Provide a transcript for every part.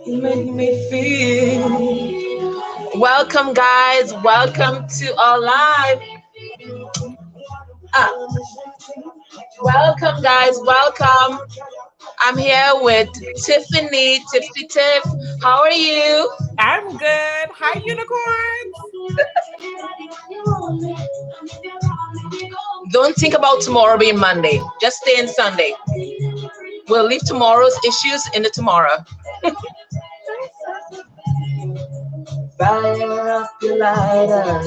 You make me feel. Welcome, guys. Welcome to our live. Ah, welcome, guys. Welcome. I'm here with Tiffany, Tipsy Tiff. How are you? I'm good. Hi, unicorns. Don't think about tomorrow being Monday. Just stay in Sunday. We'll leave tomorrow's issues in the tomorrow. Fire up your lighter.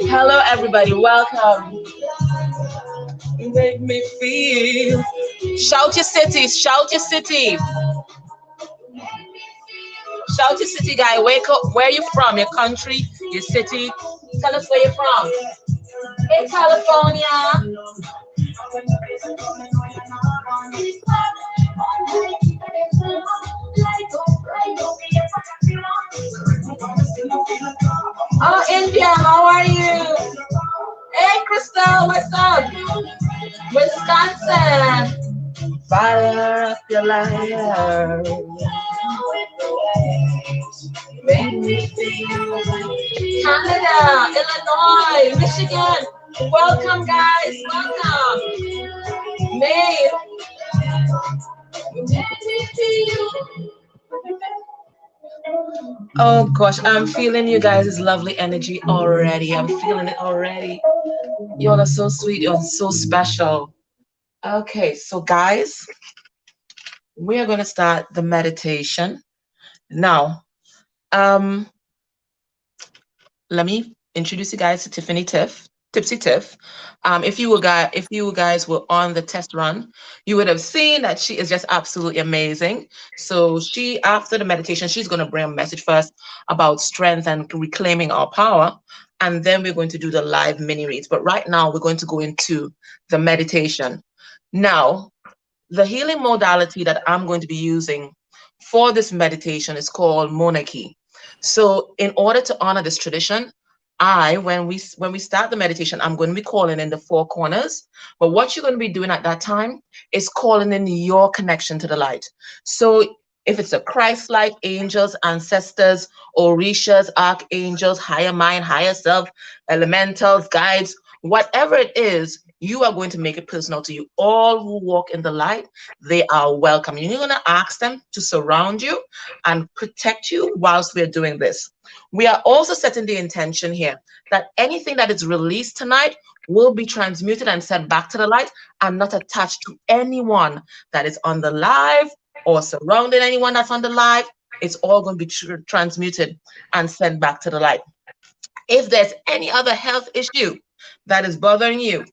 Hello, everybody. Welcome. You make me feel. Shout your cities. Shout your city. Shout your city, guy. Wake up. Where you from? Your country, your city. Tell us where you're from. Hey, California. Oh, India, how are you? Hey, Crystal, what's up? Wisconsin. Fire up your lighter. Make me feel. Canada, Illinois, Michigan. Welcome, guys. Welcome. Maine. Oh gosh, I'm feeling you guys' lovely energy already. I'm feeling it already. Y'all are so sweet. You're so special. Okay, so guys, we are going to start the meditation now. Let me introduce you guys to Tiffany Tiff, Tipsy Tiff. If you guys were on the test run, you would have seen that she is just absolutely amazing. So she, after the meditation, she's going to bring a message first about strength and reclaiming our power. And then we're going to do the live mini reads. But right now, we're going to go into the meditation. Now, the healing modality that I'm going to be using for this meditation is called monarchy. So in order to honor this tradition, when we start the meditation, I'm going to be calling in the four corners. But what you're going to be doing at that time is calling in your connection to the light. So if it's a Christ-like, angels, ancestors, orishas, archangels, higher mind, higher self, elementals, guides, whatever it is, you are going to make it personal to you. All who walk in the light, they are welcome. You're going to ask them to surround you and protect you whilst we're doing this. We are also setting the intention here that anything that is released tonight will be transmuted and sent back to the light and not attached to anyone that is on the live or surrounding anyone that's on the live. It's all going to be transmuted and sent back to the light. If there's any other health issue that is bothering you,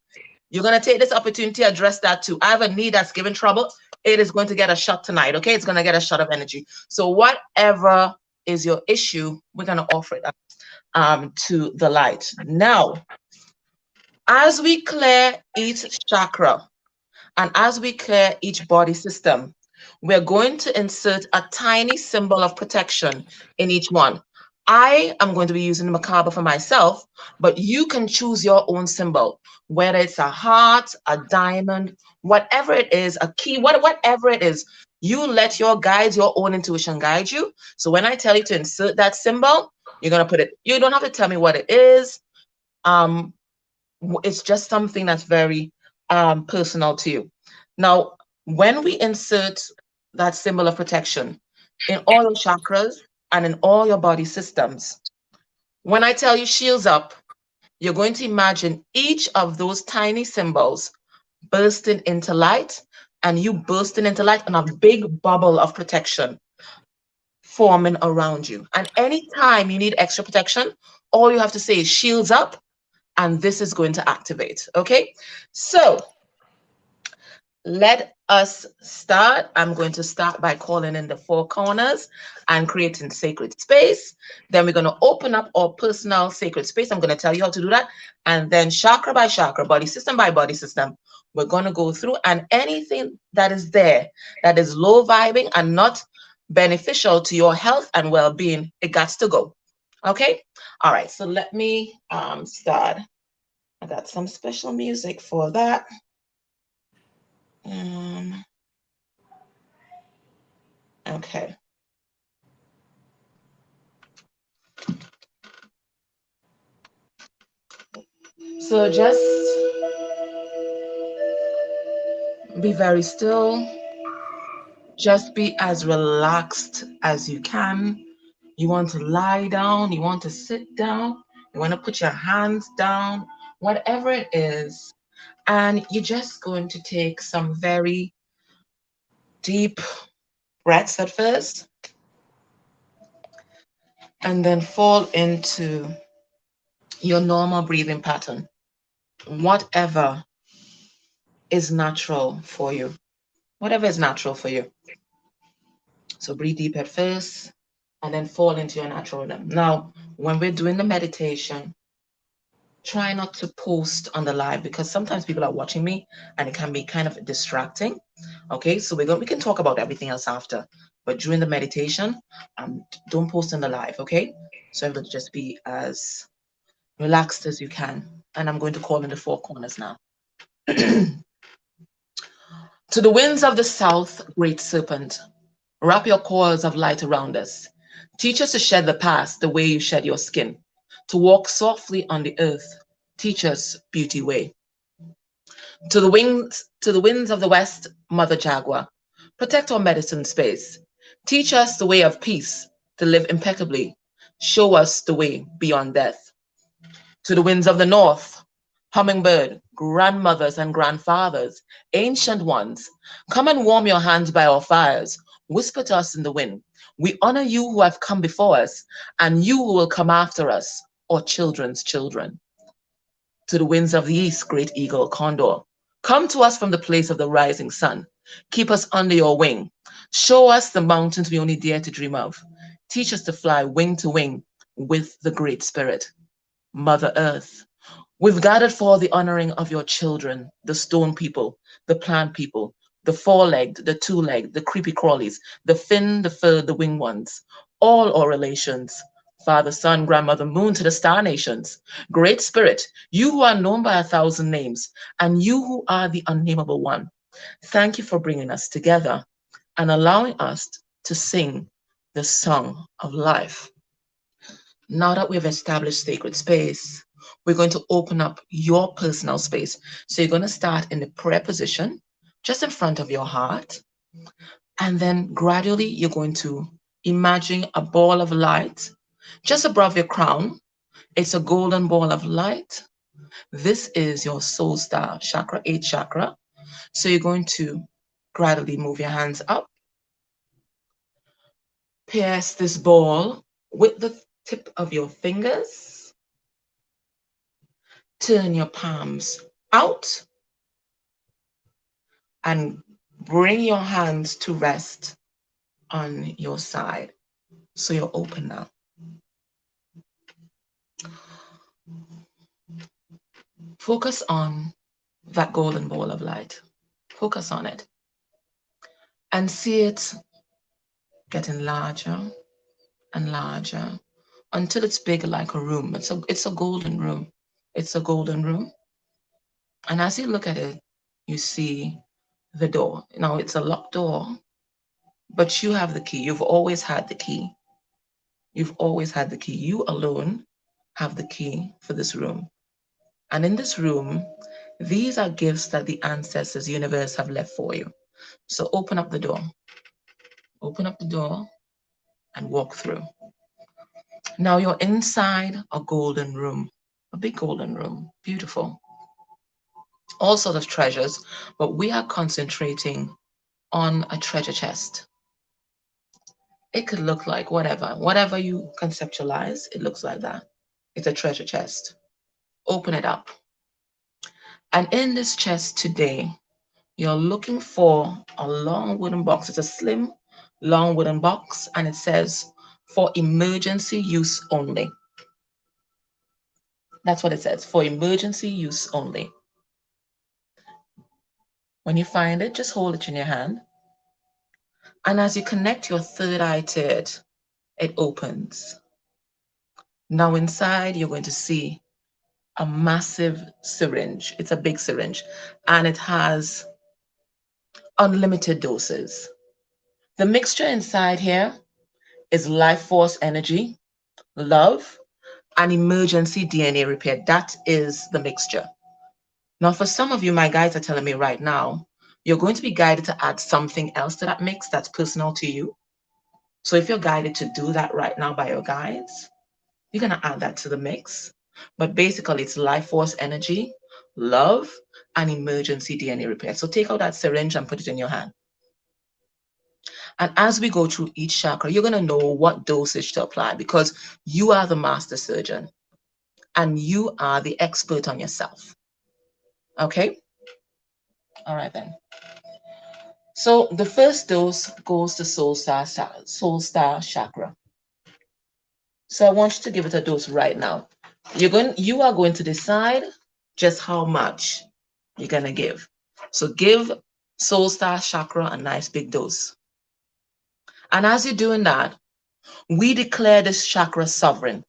you're going to take this opportunity to address that too. I have a knee that's giving trouble. It is going to get a shot tonight, okay? It's going to get a shot of energy. So whatever is your issue, we're going to offer it up to the light. Now, as we clear each chakra and as we clear each body system, we're going to insert a tiny symbol of protection in each one. I am going to be using the macabre for myself, but you can choose your own symbol, whether it's a heart, a diamond, whatever it is, a key, whatever it is. You let your guides, your own intuition guide you. So when I tell you to insert that symbol, you're going to put it. You don't have to tell me what it is. It's just something that's very personal to you. Now, when we insert that symbol of protection in all your chakras and in all your body systems, when I tell you shields up, you're going to imagine each of those tiny symbols bursting into light, and you bursting into light and a big bubble of protection forming around you. And anytime you need extra protection, all you have to say is shields up, and this is going to activate. Okay, so let us start. I'm going to start by calling in the four corners and creating sacred space. Then we're going to open up our personal sacred space. I'm going to tell you how to do that. And then chakra by chakra, body system by body system, we're going to go through, and anything that is there that is low vibing and not beneficial to your health and well-being, it got to go. Okay. All right. So let me start. I got some special music for that. Um, okay. So just be very still. Just be as relaxed as you can. You want to lie down, you want to sit down, you want to put your hands down, whatever it is. And you're just going to take some very deep breaths at first and then fall into your normal breathing pattern, whatever is natural for you. Whatever is natural for you. So breathe deep at first and then fall into your natural rhythm. Now, when we're doing the meditation, try not to post on the live because sometimes people are watching me and it can be kind of distracting. Okay, so we can talk about everything else after, but during the meditation, don't post on the live. Okay, so everybody just be as relaxed as you can. And I'm going to call in the four corners now. To the winds of the south, great serpent, wrap your coils of light around us. Teach us to shed the past the way you shed your skin, to walk softly on the earth. Teach us beauty way. To the winds of the west, Mother Jaguar, protect our medicine space. Teach us the way of peace, to live impeccably. Show us the way beyond death. To the winds of the north, Hummingbird, grandmothers and grandfathers, ancient ones, come and warm your hands by our fires. Whisper to us in the wind. We honor you who have come before us, and you who will come after us, our children's children. To the winds of the east, great eagle, condor, come to us from the place of the rising sun. Keep us under your wing. Show us the mountains we only dare to dream of. Teach us to fly wing to wing with the Great Spirit. Mother Earth, we've gathered for the honoring of your children, the stone people, the plant people, the four-legged, the two-legged, the creepy crawlies, the fin, the fur, the winged ones, all our relations. Father, Son, Grandmother, Moon to the star nations. Great Spirit, you who are known by 1,000 names, and you who are the unnameable one. Thank you for bringing us together and allowing us to sing the song of life. Now that we've established sacred space, we're going to open up your personal space. So you're going to start in the prayer position, just in front of your heart. And then gradually you're going to imagine a ball of light just above your crown. It's a golden ball of light. This is your soul star chakra, 8th chakra. So you're going to gradually move your hands up, pierce this ball with the tip of your fingers. Turn your palms out and bring your hands to rest on your side. So you're open now. Focus on that golden ball of light. Focus on it and see it getting larger and larger until it's big like a room. It's a golden room. It's a golden room. And as you look at it, you see the door. Now it's a locked door, but you have the key. You've always had the key. You've always had the key. You alone have the key for this room. And in this room, these are gifts that the ancestors, universe have left for you. So open up the door. Open up the door and walk through. Now you're inside a golden room, a big golden room, beautiful. All sorts of treasures, but we are concentrating on a treasure chest. It could look like whatever you conceptualize, it looks like that. It's a treasure chest. Open it up. And in this chest today, you're looking for a long wooden box. It's a slim, long wooden box, and it says, for emergency use only. That's what it says, for emergency use only. When you find it, just hold it in your hand. And as you connect your third eye to it, it opens. Now inside, you're going to see a massive syringe. It's a big syringe, and it has unlimited doses. The mixture inside here is life force energy, love, and emergency DNA repair. That is the mixture. Now, for some of you, my guides are telling me right now, you're going to be guided to add something else to that mix that's personal to you. So if you're guided to do that right now by your guides, you're going to add that to the mix. But basically, it's life force energy, love, and emergency DNA repair. So take out that syringe and put it in your hand. And as we go through each chakra, you're going to know what dosage to apply because you are the master surgeon and you are the expert on yourself. Okay? All right, then. So the first dose goes to soul star chakra. So I want you to give it a dose right now. You are going to decide just how much you're going to give. So give soul star chakra a nice big dose. And as you're doing that, we declare this chakra sovereign.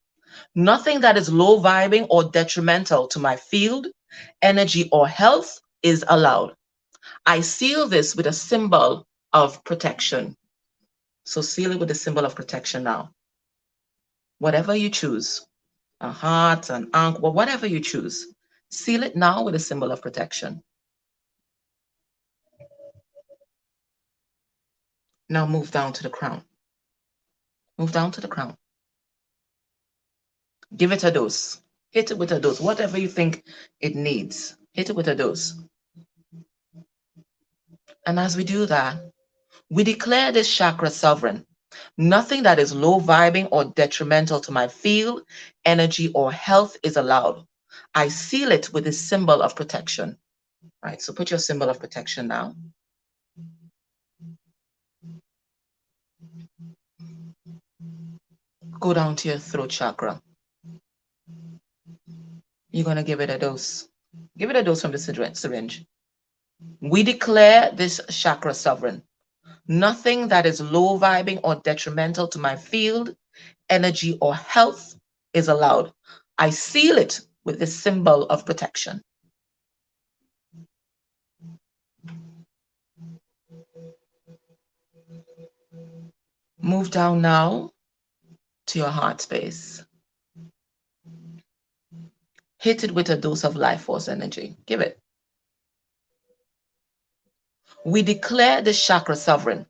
Nothing that is low vibing or detrimental to my field, energy, or health is allowed. I seal this with a symbol of protection. So seal it with a symbol of protection now. Whatever you choose, a heart, an ankh, whatever you choose, seal it now with a symbol of protection. Now move down to the crown. Move down to the crown. Give it a dose. Hit it with a dose. Whatever you think it needs, hit it with a dose. And as we do that, we declare this chakra sovereign. Nothing that is low vibing or detrimental to my field, energy, or health is allowed. I seal it with this symbol of protection. All right, so put your symbol of protection now. Go down to your throat chakra. You're going to give it a dose. Give it a dose from the syringe. We declare this chakra sovereign. Nothing that is low vibing or detrimental to my field, energy, or health is allowed. I seal it with this symbol of protection. Move down now to your heart space. Hit it with a dose of life force energy. Give it. We declare this chakra sovereign.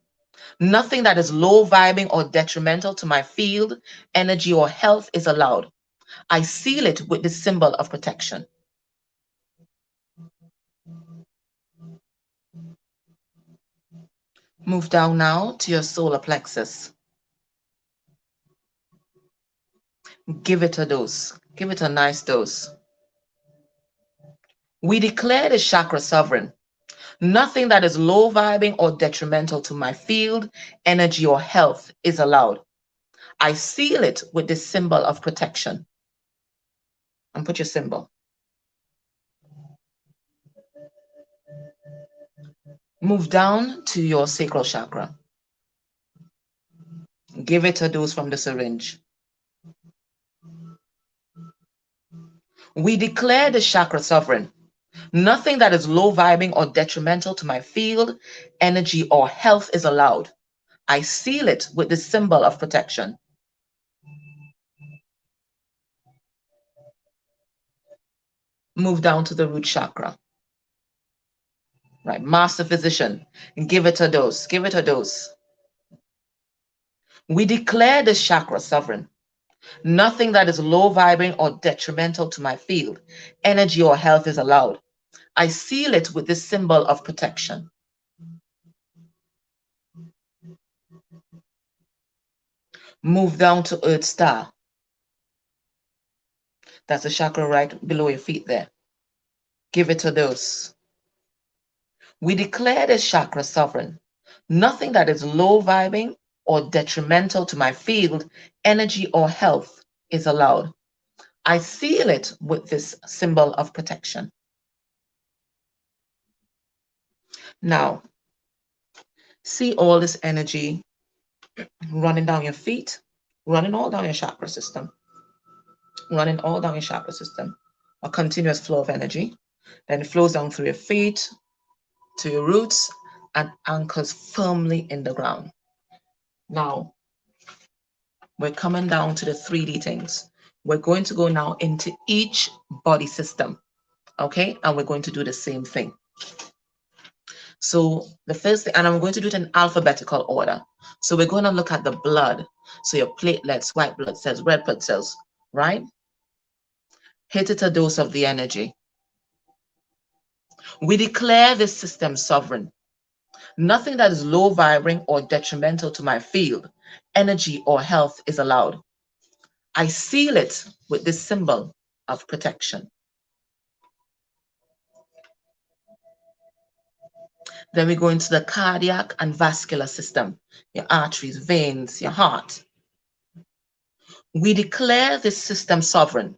Nothing that is low vibing or detrimental to my field, energy, or health is allowed. I seal it with the symbol of protection. Move down now to your solar plexus. Give it a dose. Give it a nice dose. We declare the chakra sovereign. Nothing that is low vibing or detrimental to my field, energy, or health is allowed. I seal it with this symbol of protection. And put your symbol. Move down to your sacral chakra. Give it a dose from the syringe. We declare the chakra sovereign. Nothing that is low vibing or detrimental to my field, energy, or health is allowed. I seal it with the symbol of protection. Move down to the root chakra. Right, master physician, give it a dose. Give it a dose. We declare this chakra sovereign. Nothing that is low vibing or detrimental to my field, energy, or health is allowed. I seal it with this symbol of protection. Move down to Earth Star. That's a chakra right below your feet there. Give it a dose. We declare this chakra sovereign. Nothing that is low vibing or detrimental to my field, energy, or health is allowed. I seal it with this symbol of protection. Now, see all this energy running down your feet, running all down your chakra system, running all down your chakra system, a continuous flow of energy. Then it flows down through your feet, to your roots, and anchors firmly in the ground. Now, we're coming down to the 3D things. We're going to go now into each body system, okay? And we're going to do the same thing. So the first thing, and I'm going to do it in alphabetical order. So we're going to look at the blood. So your platelets, white blood cells, red blood cells, right? Hit it a dose of the energy. We declare this system sovereign. Nothing that is low vibrating or detrimental to my field, energy, or health is allowed. I seal it with this symbol of protection. Then we go into the cardiac and vascular system, your arteries, veins, your heart. We declare this system sovereign.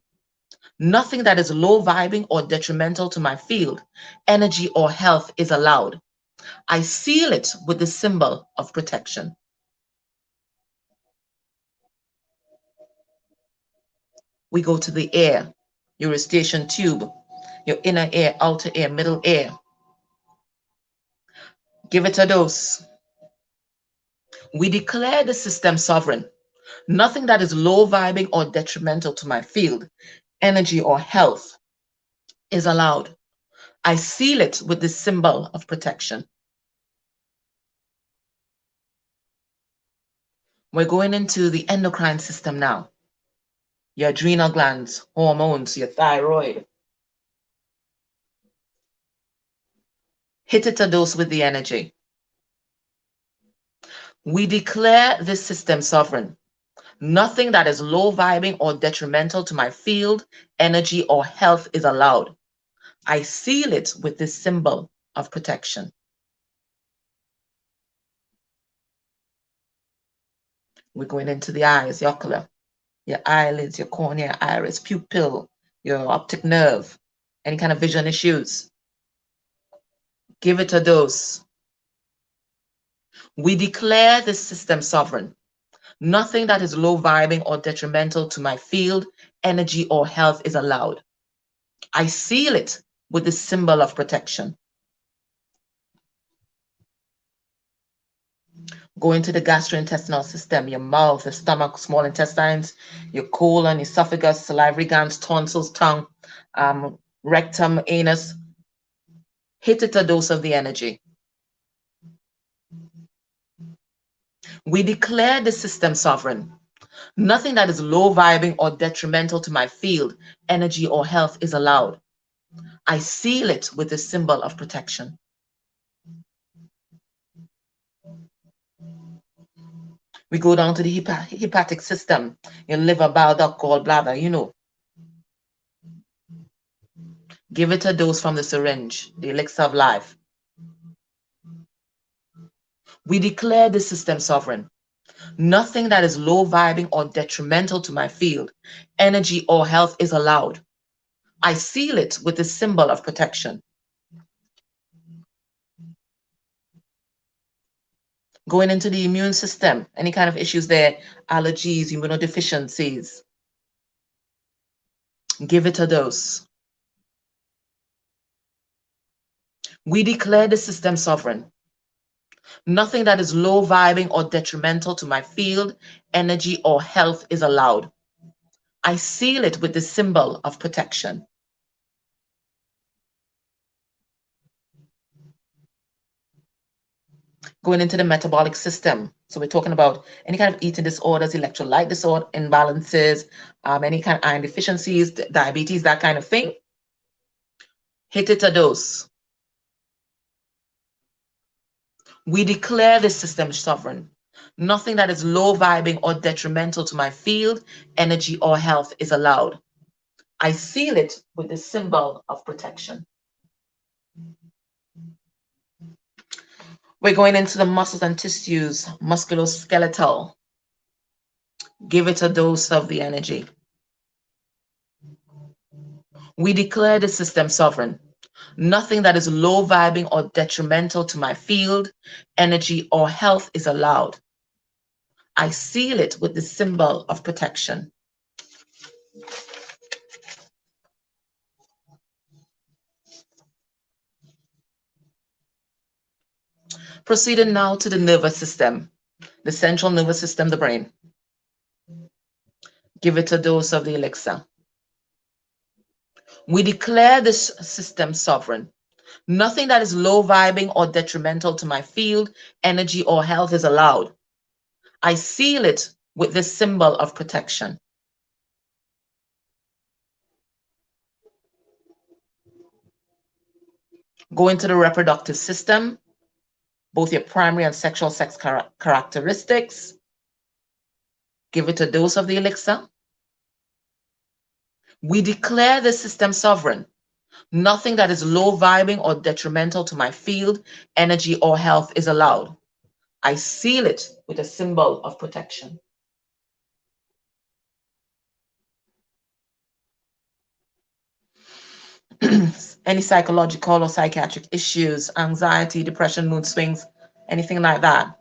Nothing that is low vibrating or detrimental to my field, energy, or health is allowed. I seal it with the symbol of protection. We go to the air, your eustachian tube, your inner ear, outer ear, middle ear. Give it a dose. We declare the system sovereign. Nothing that is low vibrating or detrimental to my field, energy, or health is allowed. I seal it with the symbol of protection. We're going into the endocrine system now. Your adrenal glands, hormones, your thyroid. Hit it a dose with the energy. We declare this system sovereign. Nothing that is low vibrating or detrimental to my field, energy, or health is allowed. I seal it with this symbol of protection. We're going into the eyes, your ocular, your eyelids, your cornea, iris, pupil, your optic nerve, any kind of vision issues. Give it a dose. We declare this system sovereign. Nothing that is low vibrating or detrimental to my field, energy, or health is allowed. I seal it with the symbol of protection. Go into the gastrointestinal system, your mouth, the stomach, small intestines, your colon, esophagus, salivary glands, tonsils, tongue, rectum, anus. Hit it a dose of the energy. We declare the system sovereign. Nothing that is low vibrating or detrimental to my field, energy, or health is allowed. I seal it with the symbol of protection. We go down to the hepatic system, your liver, bile duct, gallbladder, you know. Give it a dose from the syringe, the elixir of life. We declare the system sovereign. Nothing that is low vibrating or detrimental to my field, energy, or health is allowed. I seal it with the symbol of protection. Going into the immune system, any kind of issues there, allergies, immunodeficiencies. Give it a dose. We declare the system sovereign. Nothing that is low vibrating or detrimental to my field, energy, or health is allowed. I seal it with the symbol of protection. Going into the metabolic system. So we're talking about any kind of eating disorders, electrolyte disorder, imbalances, any kind of iron deficiencies, diabetes, that kind of thing. Hit it a dose. We declare this system sovereign. Nothing that is low vibrating or detrimental to my field, energy, or health is allowed. I seal it with the symbol of protection. We're going into the muscles and tissues, musculoskeletal. Give it a dose of the energy. We declare the system sovereign. Nothing that is low vibrating or detrimental to my field, energy, or health is allowed. I seal it with the symbol of protection. Proceeding now to the nervous system, the central nervous system, the brain. Give it a dose of the elixir. We declare this system sovereign. Nothing that is low vibing or detrimental to my field, energy, or health is allowed. I seal it with this symbol of protection. Go into the reproductive system, both your primary and sexual sex characteristics. Give it a dose of the elixir. We declare the system sovereign. Nothing that is low vibing or detrimental to my field, energy, or health is allowed. I seal it with a symbol of protection. Any psychological or psychiatric issues, anxiety, depression, mood swings, anything like that.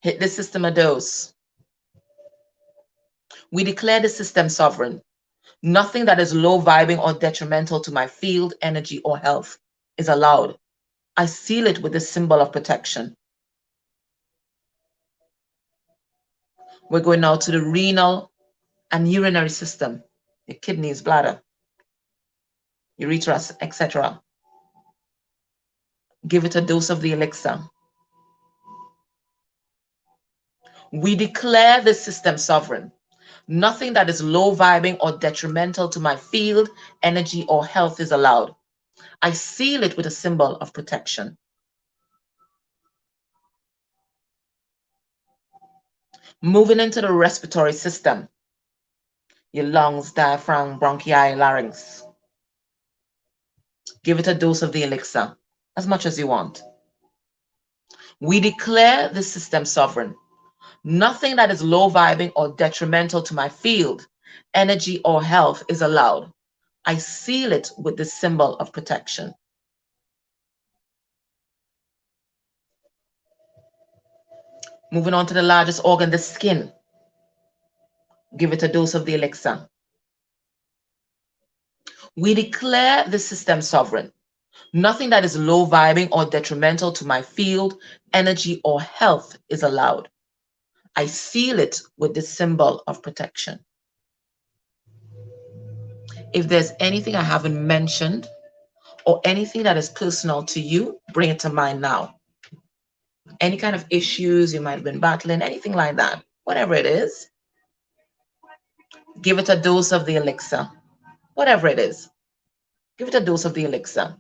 Hit the system a dose. We declare the system sovereign. Nothing that is low vibing or detrimental to my field, energy, or health is allowed. I seal it with the symbol of protection. We're going now to the renal and urinary system, your kidneys, bladder, urethra, etc. Give it a dose of the elixir. We declare the system sovereign. Nothing that is low vibing or detrimental to my field, energy, or health is allowed. I seal it with a symbol of protection. Moving into the respiratory system, your lungs, diaphragm, bronchi, larynx. Give it a dose of the elixir, as much as you want. We declare the system sovereign. Nothing that is low vibing or detrimental to my field, energy, or health is allowed. I seal it with the symbol of protection. Moving on to the largest organ, the skin. Give it a dose of the elixir. We declare the system sovereign. Nothing that is low vibing or detrimental to my field, energy, or health is allowed. I seal it with the symbol of protection. If there's anything I haven't mentioned or anything that is personal to you, bring it to mind now. Any kind of issues you might have been battling, anything like that, whatever it is, give it a dose of the elixir. Whatever it is, give it a dose of the elixir.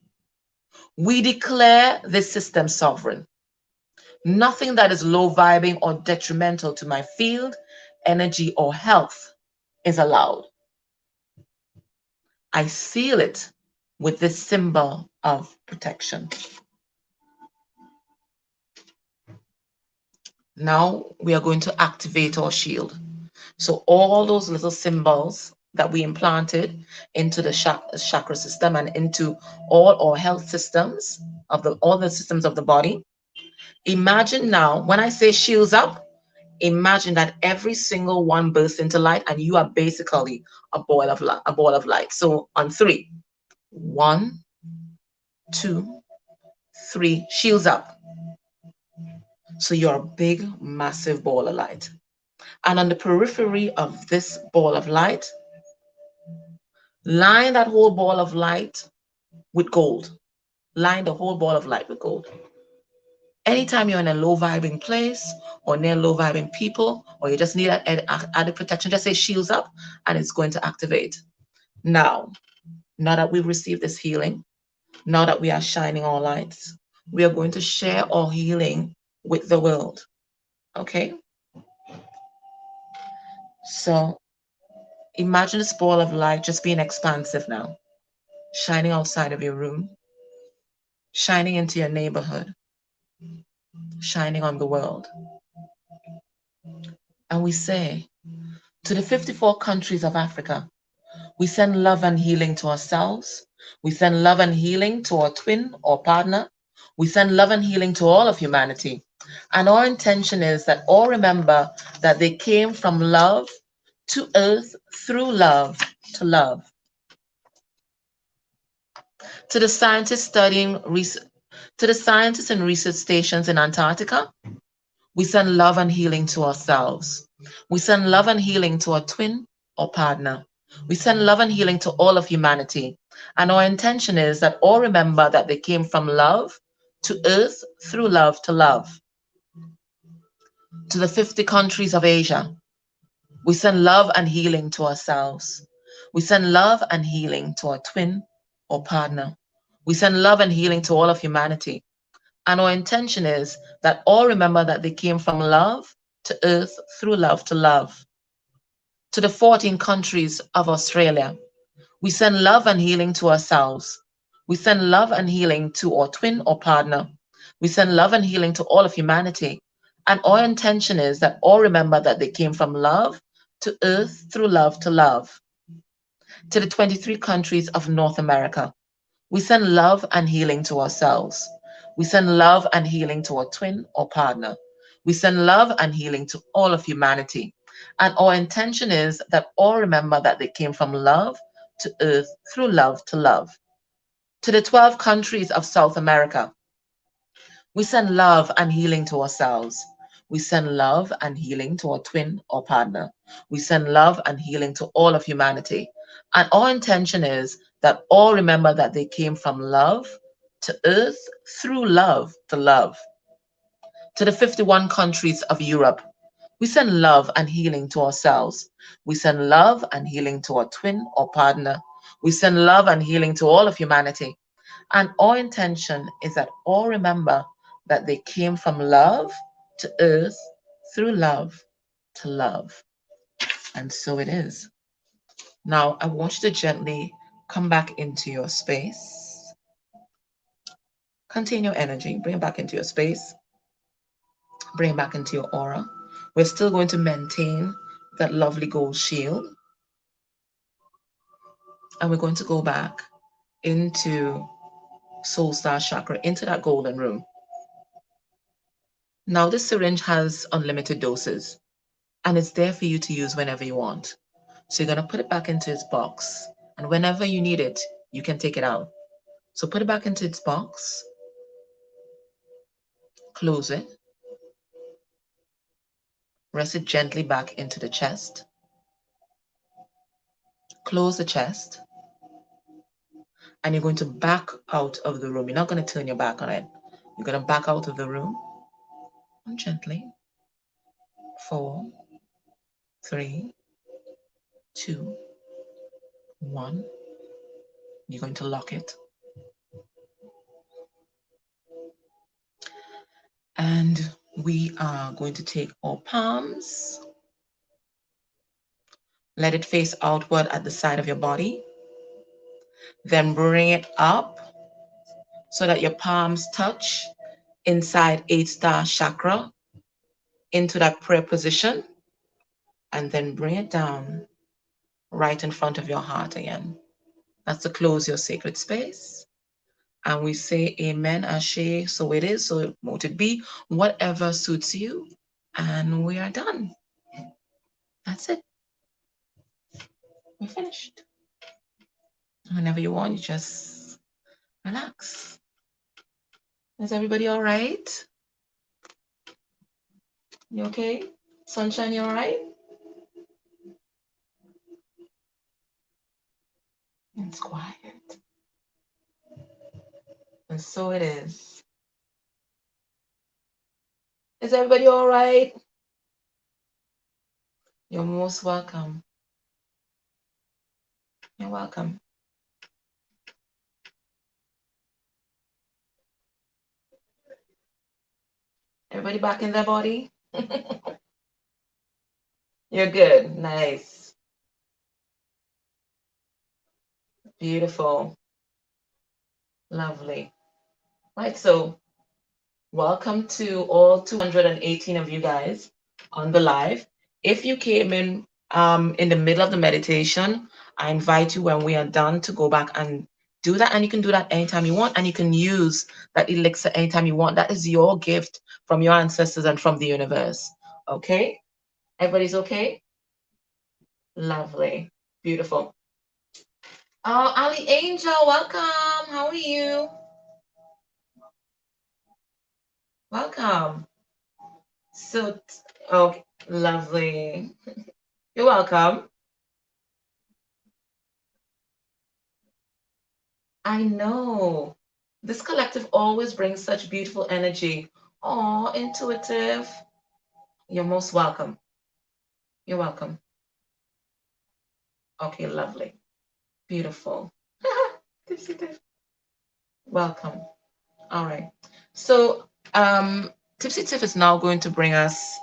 We declare this system sovereign. Nothing that is low vibing or detrimental to my field, energy, or health is allowed. I seal it with this symbol of protection. Now we are going to activate our shield. So all those little symbols that we implanted into the chakra system and into all our health systems of all the systems of the body. Imagine now, when I say shields up, imagine that every single one bursts into light and you are basically a ball of light. So on 3, 1, 2, 3, shields up. So you're a big, massive ball of light. And on the periphery of this ball of light, line that whole ball of light with gold. Line the whole ball of light with gold. Anytime you're in a low vibing place or near low vibing people, or you just need added protection, just say shields up and it's going to activate. Now that we've received this healing, now that we are shining our lights, we are going to share our healing with the world. Okay? So imagine this ball of light just being expansive now, shining outside of your room, shining into your neighborhood, shining on the world. And we say to the 54 countries of Africa, we send love and healing to ourselves. We send love and healing to our twin or partner. We send love and healing to all of humanity. And our intention is that all remember that they came from love to earth through love to love. To the scientists studying To the scientists and research stations in Antarctica, we send love and healing to ourselves. We send love and healing to our twin or partner. We send love and healing to all of humanity. And our intention is that all remember that they came from love to earth through love to love. To the 50 countries of Asia, we send love and healing to ourselves. We send love and healing to our twin or partner. We send love and healing to all of humanity. And our intention is that all remember that they came from love to earth through love to love. To the 14 countries of Australia, we send love and healing to ourselves. We send love and healing to our twin or partner. We send love and healing to all of humanity. And our intention is that all remember that they came from love to earth through love to love. To the 23 countries of North America, we send love and healing to ourselves. We send love and healing to our twin or partner. We send love and healing to all of humanity. And our intention is that all remember that they came from love to earth through love to love. To the 12 countries of South America, we send love and healing to ourselves. We send love and healing to our twin or partner. We send love and healing to all of humanity. And our intention is that all remember that they came from love to earth through love to love. To the 51 countries of Europe, we send love and healing to ourselves. We send love and healing to our twin or partner. We send love and healing to all of humanity. And our intention is that all remember that they came from love to earth through love to love. And so it is. Now, I want you to gently come back into your space. Contain your energy, bring it back into your space, bring it back into your aura. We're still going to maintain that lovely gold shield. And we're going to go back into Soul Star Chakra, into that golden room. Now, this syringe has unlimited doses and it's there for you to use whenever you want. So you're going to put it back into its box. And whenever you need it, you can take it out. So put it back into its box, close it, rest it gently back into the chest, close the chest, and you're going to back out of the room. You're not going to turn your back on it. You're going to back out of the room and gently. 4, 3, 2, 1. You're going to lock it. And we are going to take our palms, let it face outward at the side of your body. Then bring it up so that your palms touch inside 8-star chakra into that prayer position. And then bring it down right in front of your heart again. That's to close your sacred space. And we say amen, ashe, so it is, so mote it be, whatever suits you. And we are done. That's it. We're finished. Whenever you want, you just relax. Is everybody all right? You okay? Sunshine, you all right? It's quiet. And so it is. Is everybody all right? You're most welcome. You're welcome. Everybody back in their body? You're good. Nice. Beautiful. Lovely. Right, so welcome to all 218 of you guys on the live. If you came in the middle of the meditation, I invite you when we are done to go back and do that. And you can do that anytime you want. And you can use that elixir anytime you want. That is your gift from your ancestors and from the universe. Okay? Everybody's okay? Lovely. Beautiful. Oh, Ali Angel, welcome. How are you? Welcome. So, oh, lovely. You're welcome. I know. This collective always brings such beautiful energy. Oh, intuitive. You're most welcome. You're welcome. Okay, lovely. Beautiful. Tipsy Tiff. Welcome. All right. So, Tipsy Tiff is now going to bring us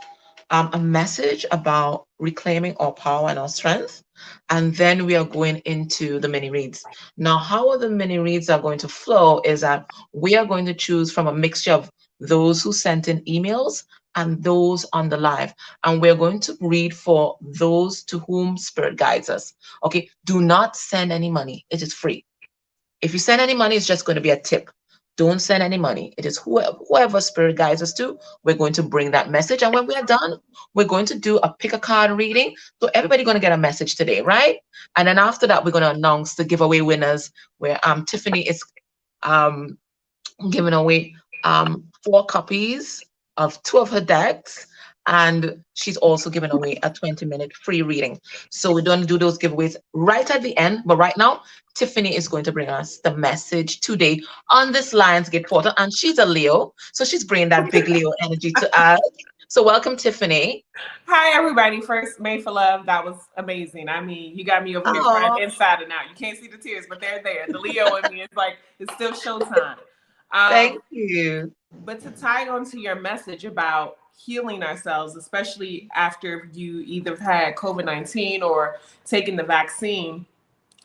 a message about reclaiming our power and our strength. And then we are going into the mini reads. Now, how the mini reads are going to flow is that we are going to choose from a mixture of those who sent in emails and those on the live. And we're going to read for those to whom Spirit guides us. Okay. Do not send any money, it is free. If you send any money, it's just going to be a tip. Don't send any money. It is whoever Spirit guides us to, we're going to bring that message. And when we are done, we're going to do a pick a card reading. So everybody going to get a message today, right? And then after that, we're going to announce the giveaway winners where Tiffany is um giving away 4 copies of 2 of her decks. And she's also giving away a 20-minute free reading. So we're going to do those giveaways right at the end. But right now, Tiffany is going to bring us the message today on this Lionsgate portal. And she's a Leo. So she's bringing that big Leo energy to us. So welcome, Tiffany. Hi, everybody. First, Made for Love. That was amazing. I mean, you got me over here crying Oh, inside and out. You can't see the tears, but they're there. The Leo in me is like, it's still showtime. thank Um, you. but to tie on to your message about healing ourselves, especially after you either had COVID-19 or taken the vaccine,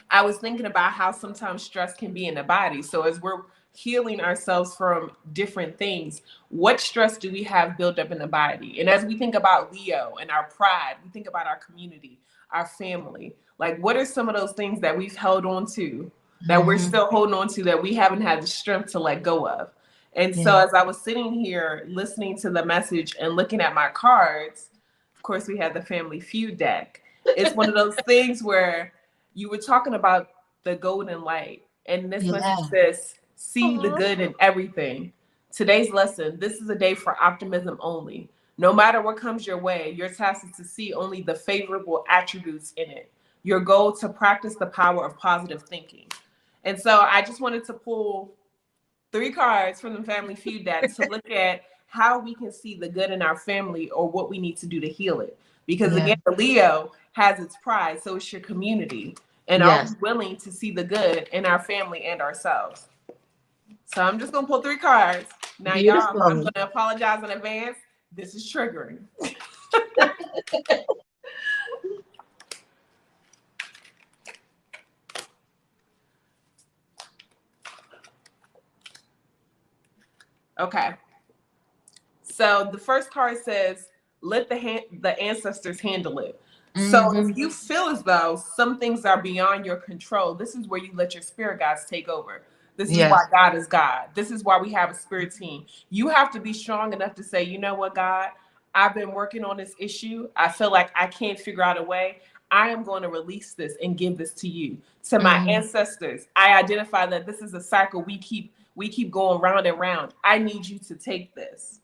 I was thinking about how sometimes stress can be in the body. So as we're healing ourselves from different things, what stress do we have built up in the body? And as we think about Leo and our pride, we think about our community, our family. Like, what are some of those things that we've held on to, that we're Mhm. still holding on to, that we haven't had the strength to let go of? And so Yeah. as I was sitting here listening to the message and looking at my cards, of course, we had the Family Feud deck. It's one of those things where you were talking about the golden light, and this message Yeah. says, see the Aw. good in everything. Today's lesson, this is a day for optimism only. No matter what comes your way, your task is to see only the favorable attributes in it. Your goal to practice the power of positive thinking. And so I just wanted to pull 3 cards from the Family Feud deck to look at how we can see the good in our family or what we need to do to heal it. Because Yeah. again, the Leo has its pride, so it's your community. And are we Yes. willing to see the good in our family and ourselves? So I'm just gonna pull 3 cards. Now, y'all, I'm Beautiful. gonna apologize in advance. This is triggering. Okay. So the first card says, "Let the ancestors handle it." So if Hmm. you feel as though some things are beyond your control, this is where you let your spirit guides take over. This is why Yes. God is God. This is why we have a spirit team. You have to be strong enough to say, you know what, God, I've been working on this issue. I feel like I can't figure out a way. I am going to release this and give this to you. To my Hmm. ancestors, I identify that this is a cycle we keep going round and round. I need you to take this.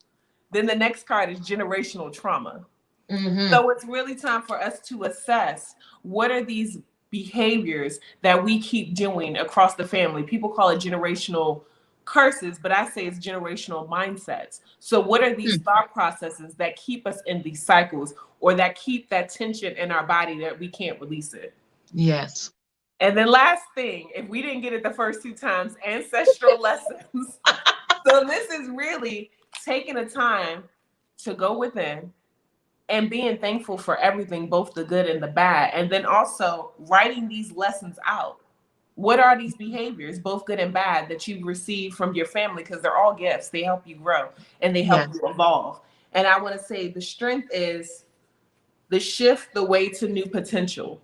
Then the next card is generational trauma. Hmm. So it's really time for us to assess what are these behaviors that we keep doing across the family. People call it generational curses, but I say it's generational mindsets. So what are these thought processes that keep us in these cycles or that keep that tension in our body that we can't release it? Yes. And then last thing, if we didn't get it the first 2 times, ancestral lessons. So this is really taking a time to go within and being thankful for everything, both the good and the bad. And then also writing these lessons out. What are these behaviors, both good and bad, that you've received from your family? Because they're all gifts. They help you grow and they help Yes. you evolve. And I want to say the strength is the shift, the way to new potential.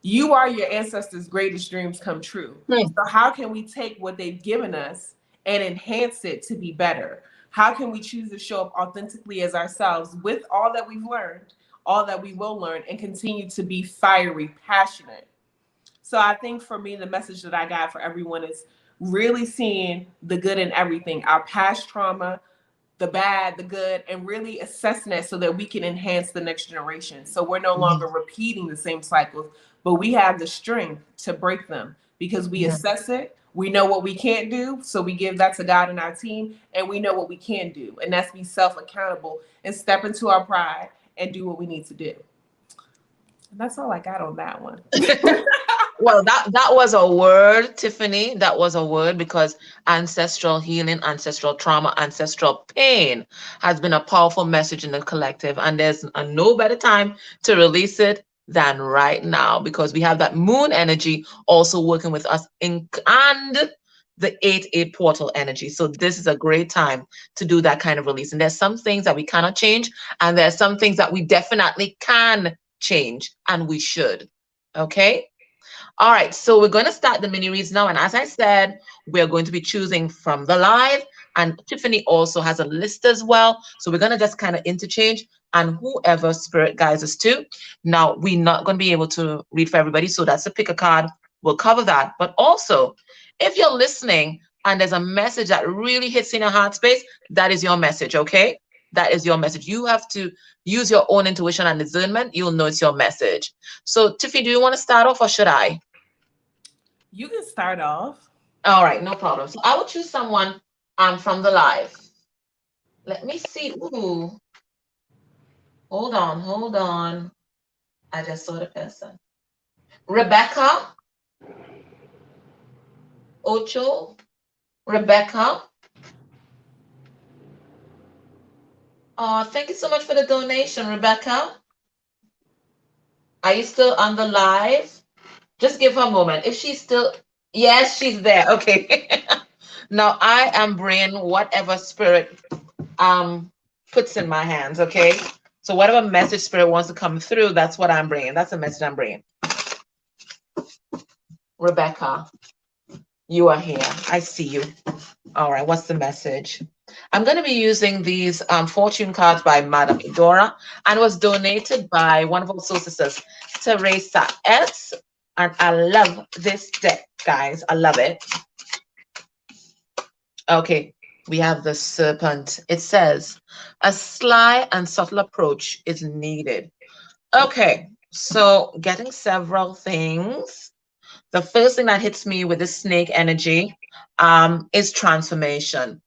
You are your ancestors' greatest dreams come true. Hmm. So, how can we take what they've given us and enhance it to be better? How can we choose to show up authentically as ourselves with all that we've learned, all that we will learn, and continue to be fiery, passionate? So, I think for me, the message that I got for everyone is really seeing the good in everything, our past trauma, the bad, the good, and really assessing it so that we can enhance the next generation. So we're no longer repeating the same cycles, but we have the strength to break them because we assess it. We know what we can't do, so we give that to God and our team, and we know what we can do, and that's be self-accountable and step into our pride and do what we need to do. And that's all I got on that one. Well, that was a word, Tiffany. That was a word, because ancestral healing, ancestral trauma, ancestral pain has been a powerful message in the collective. And there's no better time to release it than right now, because we have that moon energy also working with us and the 8-8 portal energy. So this is a great time to do that kind of release. And there's some things that we cannot change, and there's some things that we definitely can change, and we should. Okay. All right, so we're going to start the mini reads now. And as I said, we're going to be choosing from the live. And Tiffany also has a list as well. So we're going to just kind of interchange, and whoever spirit guides us to. Now, we're not going to be able to read for everybody. So that's a pick a card. We'll cover that. But also, if you're listening and there's a message that really hits in your heart space, that is your message, okay? That is your message. You have to use your own intuition and discernment. You'll know it's your message. So, Tiffany, do you want to start off, or should I? You can start off. All right, no problem. So I will choose someone from the live. Let me see. Ooh. Hold on. I just saw the person. Rebecca. Ocho. Rebecca. Thank you so much for the donation, Rebecca. Are you still on the live? Just give her a moment. If she's still, yes, she's there. Okay. Now I am bringing whatever spirit puts in my hands. Okay. So whatever message spirit wants to come through, that's what I'm bringing. That's the message I'm bringing. Rebecca, you are here. I see you. All right. What's the message? I'm going to be using these fortune cards by Madame Idora, and was donated by one of our soul sisters, Teresa S. And I love this deck, guys. I love it. Okay, we have the Serpent. It says, a sly and subtle approach is needed. Okay, so getting several things. The first thing that hits me with the snake energy is transformation.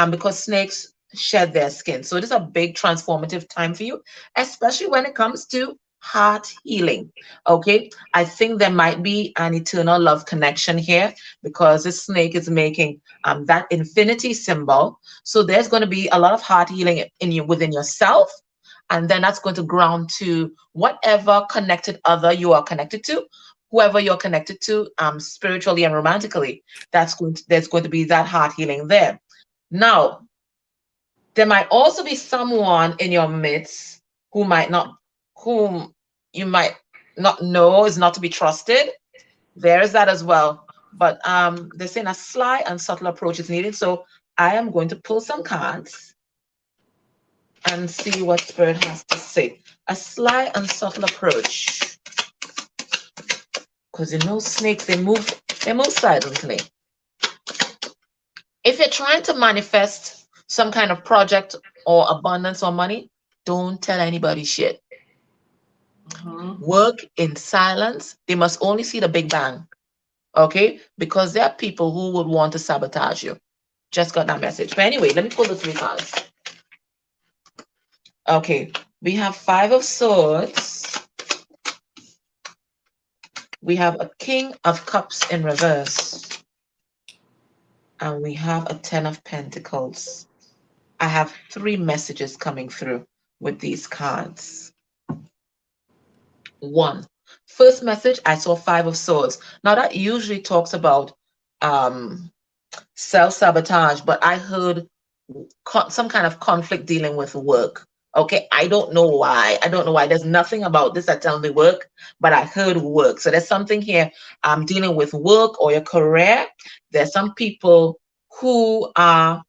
Because snakes shed their skin. So it is a big transformative time for you, especially when it comes to heart healing. Okay, I think there might be an eternal love connection here, because this snake is making that infinity symbol. So there's going to be a lot of heart healing in you, within yourself, and then that's going to ground to whatever connected other you are connected to, whoever you're connected to spiritually and romantically. There's going to be that heart healing there. Now, there might also be someone in your midst whom you might not know is not to be trusted. There is that as well. But they're saying a sly and subtle approach is needed. So I am going to pull some cards and see what Spirit has to say. A sly and subtle approach. Because you know snakes, they move silently. If you're trying to manifest some kind of project or abundance or money, don't tell anybody shit. Work in silence. They must only see the big bang. Okay? Because there are people who would want to sabotage you. Just got that message. But anyway, let me pull the 3 cards. Okay. We have 5 of Swords. We have a King of Cups in reverse. And we have a 10 of Pentacles. I have 3 messages coming through with these cards. 1. First message, I saw 5 of Swords. Now that usually talks about self-sabotage, but I heard some kind of conflict dealing with work. Okay, I don't know why. There's nothing about this that tells me work, but I heard work. So there's something here dealing with work or your career. There's some people who are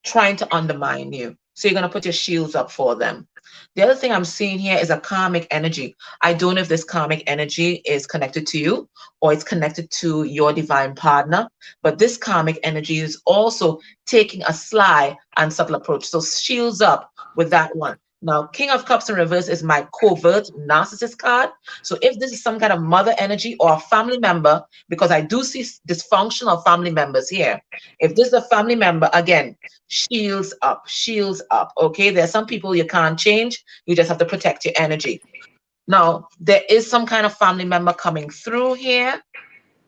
trying to undermine you. So you're going to put your shields up for them. The other thing I'm seeing here is a karmic energy. I don't know if this karmic energy is connected to you or it's connected to your divine partner, but this karmic energy is also taking a sly and subtle approach. So shields up with that one. Now, King of Cups in reverse is my covert narcissist card. So if this is some kind of mother energy or a family member, because I do see dysfunctional family members here. If this is a family member, again, shields up, shields up. Okay, there's some people you can't change. You just have to protect your energy. Now, there is some kind of family member coming through here,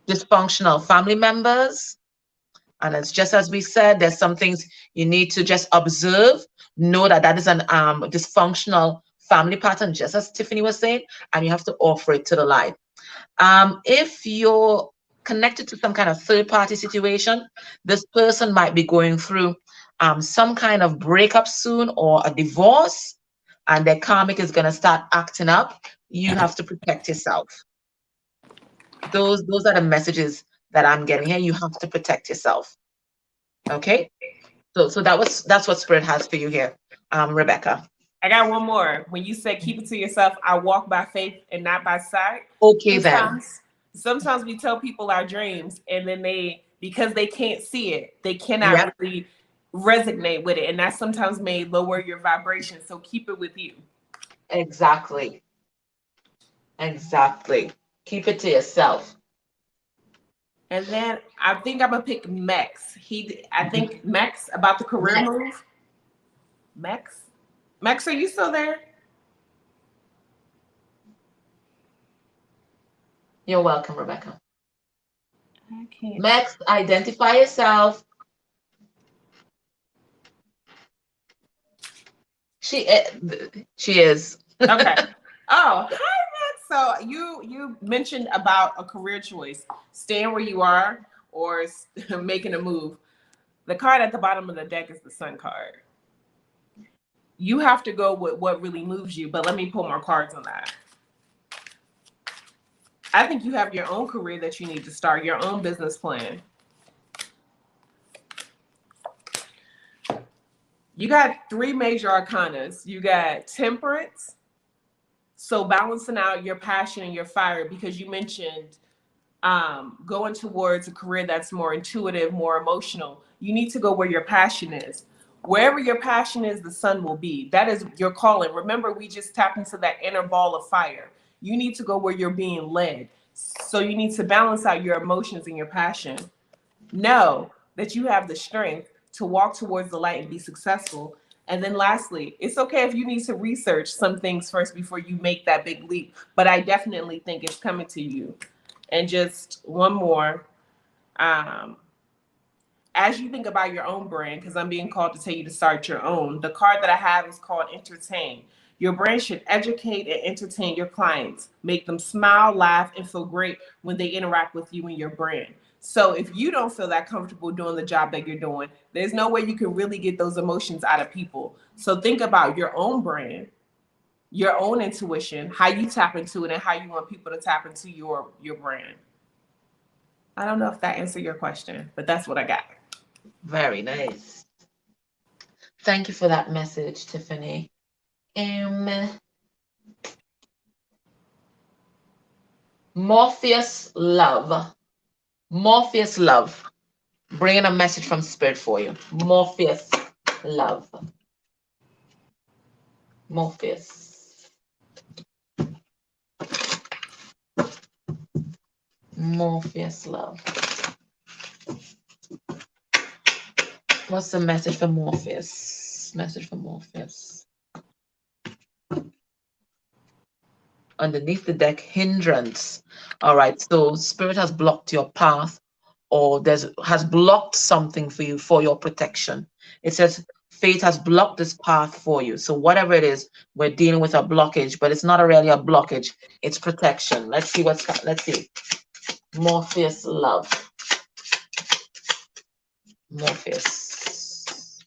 dysfunctional family members. And it's just as we said, there's some things you need to just observe, know that that is an dysfunctional family pattern, just as Tiffany was saying, and you have to offer it to the light. If you're connected to some kind of third-party situation, this person might be going through some kind of breakup soon or a divorce, and their karmic is going to start acting up. You have to protect yourself. Those are the messages that I'm getting here. You have to protect yourself. Okay? So that's what Spirit has for you here, Rebecca. I got one more. When you said keep it to yourself, I walk by faith and not by sight. Okay, then. Sometimes we tell people our dreams, and then because they can't see it, they cannot really resonate with it. And that sometimes may lower your vibration. So keep it with you. Exactly. Exactly. Keep it to yourself. And then I think I'm gonna pick Mex. I think Mex about the career move. Mex, are you still there? You're welcome, Rebecca. I can't. Mex, identify yourself. She is. Okay. Oh, hi, Mex. So you mentioned about a career choice, staying where you are or making a move. The card at the bottom of the deck is the Sun card. You have to go with what really moves you, but let me pull more cards on that. I think you have your own career that you need to start, your own business plan. You got 3 major arcanas. You got Temperance. So balancing out your passion and your fire, because you mentioned going towards a career that's more intuitive, more emotional. You need to go where your passion is. Wherever your passion is, the sun will be. That is your calling. Remember, we just tapped into that inner ball of fire. You need to go where you're being led. So you need to balance out your emotions and your passion. Know that you have the strength to walk towards the light and be successful. And then lastly, it's okay if you need to research some things first before you make that big leap. But I definitely think it's coming to you. And just one more. As you think about your own brand, because I'm being called to tell you to start your own, the card that I have is called Entertain. Your brand should educate and entertain your clients, make them smile, laugh, and feel great when they interact with you and your brand. So if you don't feel that comfortable doing the job that you're doing, there's no way you can really get those emotions out of people. So think about your own brand, your own intuition, how you tap into it, and how you want people to tap into your brand. I don't know if that answered your question, but that's what I got. Very nice. Thank you for that message, Tiffany. Morpheus Love. Morpheus Love. Bringing a message from Spirit for you. Morpheus Love. Morpheus. Morpheus Love. What's the message for Morpheus? Message for Morpheus. Underneath the deck, hindrance. All right, so Spirit has blocked your path, or has blocked something for you for your protection. It says fate has blocked this path for you. So whatever it is, we're dealing with a blockage, but it's not really a blockage. It's protection. Let's see. Morpheus Love. Morpheus.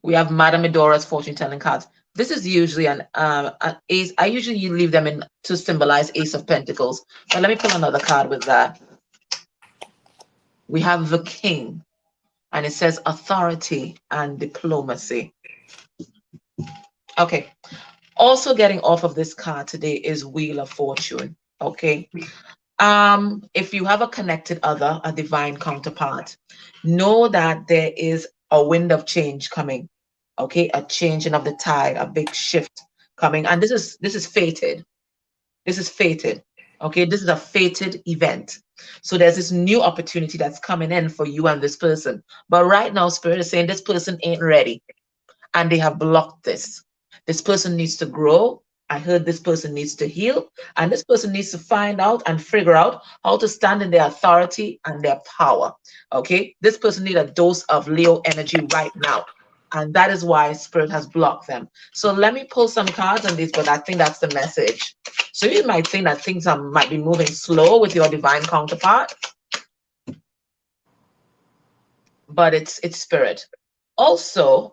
We have Madame Medora's fortune telling cards. This is usually an ace. I usually leave them in to symbolize Ace of Pentacles. But let me pull another card with that. We have the King. and it says authority and diplomacy. Okay. Also getting off of this card today is Wheel of Fortune. Okay. If you have a connected other, a divine counterpart, know that there is a wind of change coming. Okay, a changing of the tide, a big shift coming, and this is fated. This is fated. Okay, this is a fated event. So there's this new opportunity that's coming in for you and this person. But right now, Spirit is saying this person ain't ready and they have blocked this. This person needs to grow. I heard this person needs to heal, and this person needs to find out and figure out how to stand in their authority and their power. Okay, this person needs a dose of Leo energy right now, and that is why Spirit has blocked them. So let me pull some cards on this, but I think that's the message. So you might think that things might be moving slow with your divine counterpart, but it's Spirit. Also,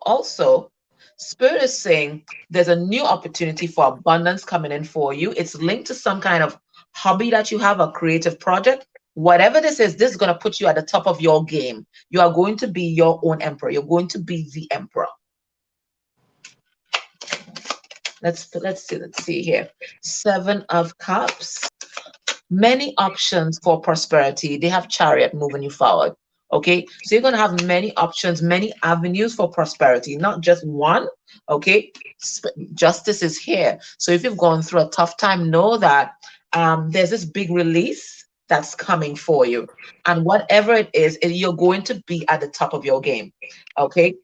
Spirit is saying there's a new opportunity for abundance coming in for you. It's linked to some kind of hobby that you have, a creative project. Whatever this is going to put you at the top of your game. You are going to be your own emperor. You're going to be the emperor. Let's see here. 7 of Cups. Many options for prosperity. They have Chariot moving you forward. Okay, so you're going to have many options, many avenues for prosperity, not just one. Okay, justice is here. So if you've gone through a tough time, know that there's this big release that's coming for you, and whatever it is, you're going to be at the top of your game. Okay,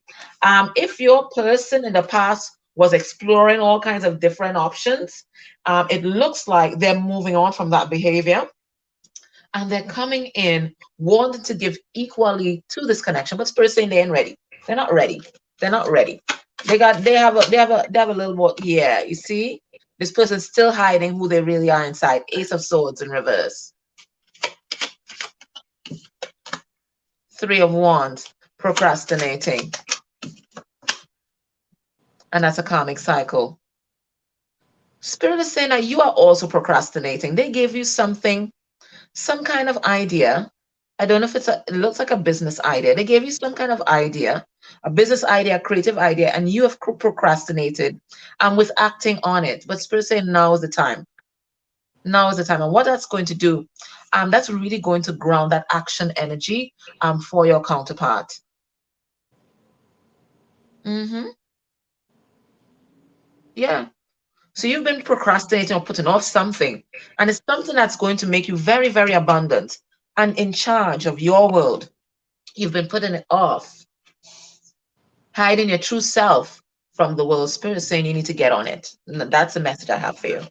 if your person in the past was exploring all kinds of different options, it looks like they're moving on from that behavior and they're coming in wanting to give equally to this connection, but Spirit saying they ain't ready. They're not ready. They're not ready. They have a little more. Yeah, you see, this person's still hiding who they really are inside. Ace of Swords in reverse. 3 of Wands, procrastinating, and that's a karmic cycle. Spirit is saying that you are also procrastinating. They gave you something, some kind of idea. I don't know if it looks like a business idea. They gave you some kind of idea, a business idea, a creative idea, and you have procrastinated with acting on it. But Spirit saying now is the time. Now is the time. And what that's going to do, that's really going to ground that action energy for your counterpart. Yeah. So you've been procrastinating or putting off something, and it's something that's going to make you very, very abundant and in charge of your world. You've been putting it off, hiding your true self from the world. Spirit saying you need to get on it. That's the message I have for you.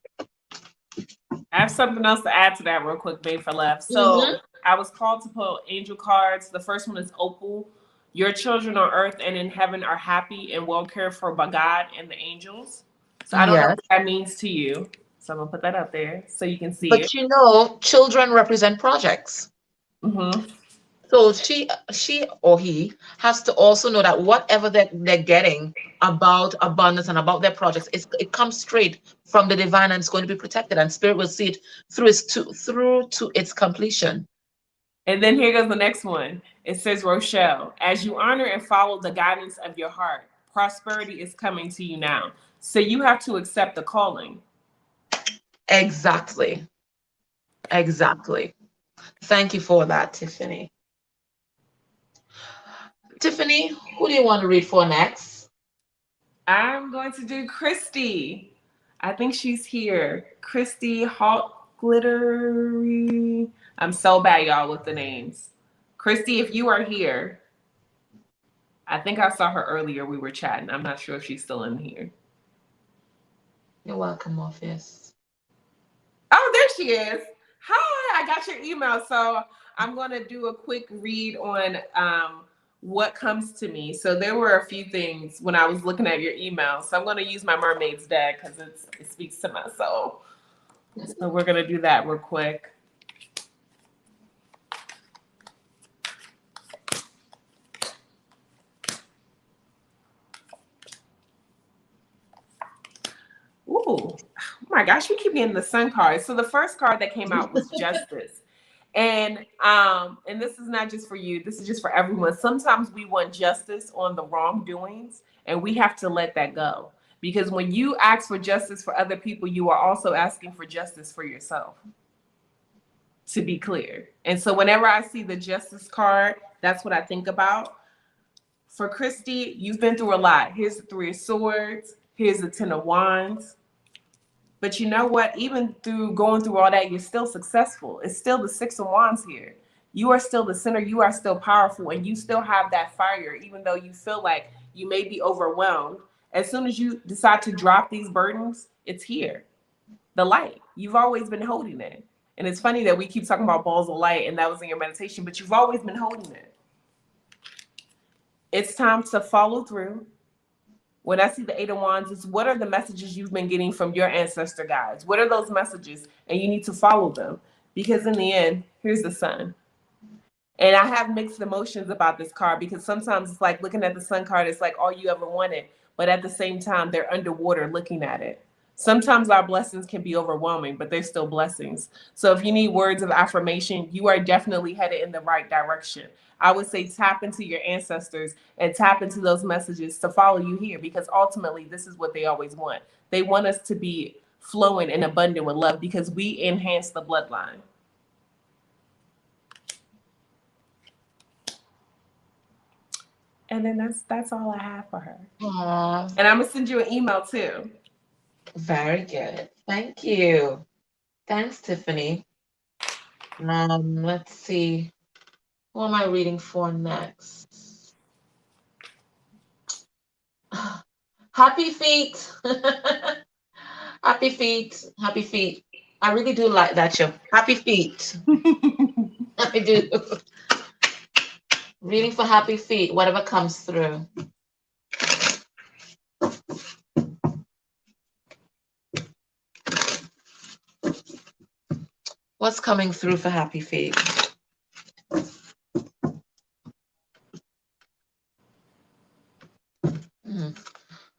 I have something else to add to that real quick, Babe for Left. So I was called to pull angel cards. The first one is Opal. Your children on earth and in heaven are happy and well cared for by God and the angels. So I don't know what that means to you. So I'm going to put that up there so you can see it. But you know, children represent projects. So she or he has to also know that whatever they're getting about abundance and about their projects, it comes straight from the divine and it's going to be protected, and Spirit will see it through to its completion. And then here goes the next one. It says, Rochelle, as you honor and follow the guidance of your heart, prosperity is coming to you now. So you have to accept the calling. Exactly. Thank you for that, Tiffany. Tiffany, who do you want to read for next? I'm going to do Kristy. I think she's here. Kristy Hawk Glittery. I'm so bad, y'all, with the names. Kristy, if you are here, I think I saw her earlier. We were chatting. I'm not sure if she's still in here. You're welcome, Morpheus. Oh, there she is. Hi, I got your email. So I'm going to do a quick read on what comes to me. So there were a few things when I was looking at your email. So I'm going to use my mermaid's deck because it speaks to my soul. So we're going to do that real quick. Ooh, oh my gosh, we keep getting the sun card. So the first card that came out was Justice. And this is not just for you, this is just for everyone. Sometimes we want justice on the wrongdoings, and we have to let that go. Because when you ask for justice for other people, you are also asking for justice for yourself, to be clear. And so whenever I see the justice card, that's what I think about. For Kristy, you've been through a lot. Here's the Three of Swords, here's the Ten of Wands. But you know what? Even through going through all that, you're still successful. It's still the Six of Wands here. You are still the center. You are still powerful, and you still have that fire, even though you feel like you may be overwhelmed. As soon as you decide to drop these burdens, it's here. The light. You've always been holding it. And it's funny that we keep talking about balls of light, and that was in your meditation, but you've always been holding it. It's time to follow through. When I see the Eight of Wands, it's what are the messages you've been getting from your ancestor guides? What are those messages? And you need to follow them. Because in the end, here's the Sun. And I have mixed emotions about this card, because sometimes it's like looking at the Sun card, it's like all you ever wanted. But at the same time, they're underwater looking at it. Sometimes our blessings can be overwhelming, but they're still blessings. So if you need words of affirmation, you are definitely headed in the right direction. I would say tap into your ancestors and tap into those messages to follow you here, because ultimately this is what they always want. They want us to be flowing and abundant with love, because we enhance the bloodline. And then that's all I have for her. Aww. And I'm gonna send you an email too. Very good. Thank you. Thanks, Tiffany. Let's see. Who am I reading for next? Happy feet. Happy feet. Happy feet. I really do like that show. Happy feet. I do. Reading for happy feet, whatever comes through. What's coming through for happy feet?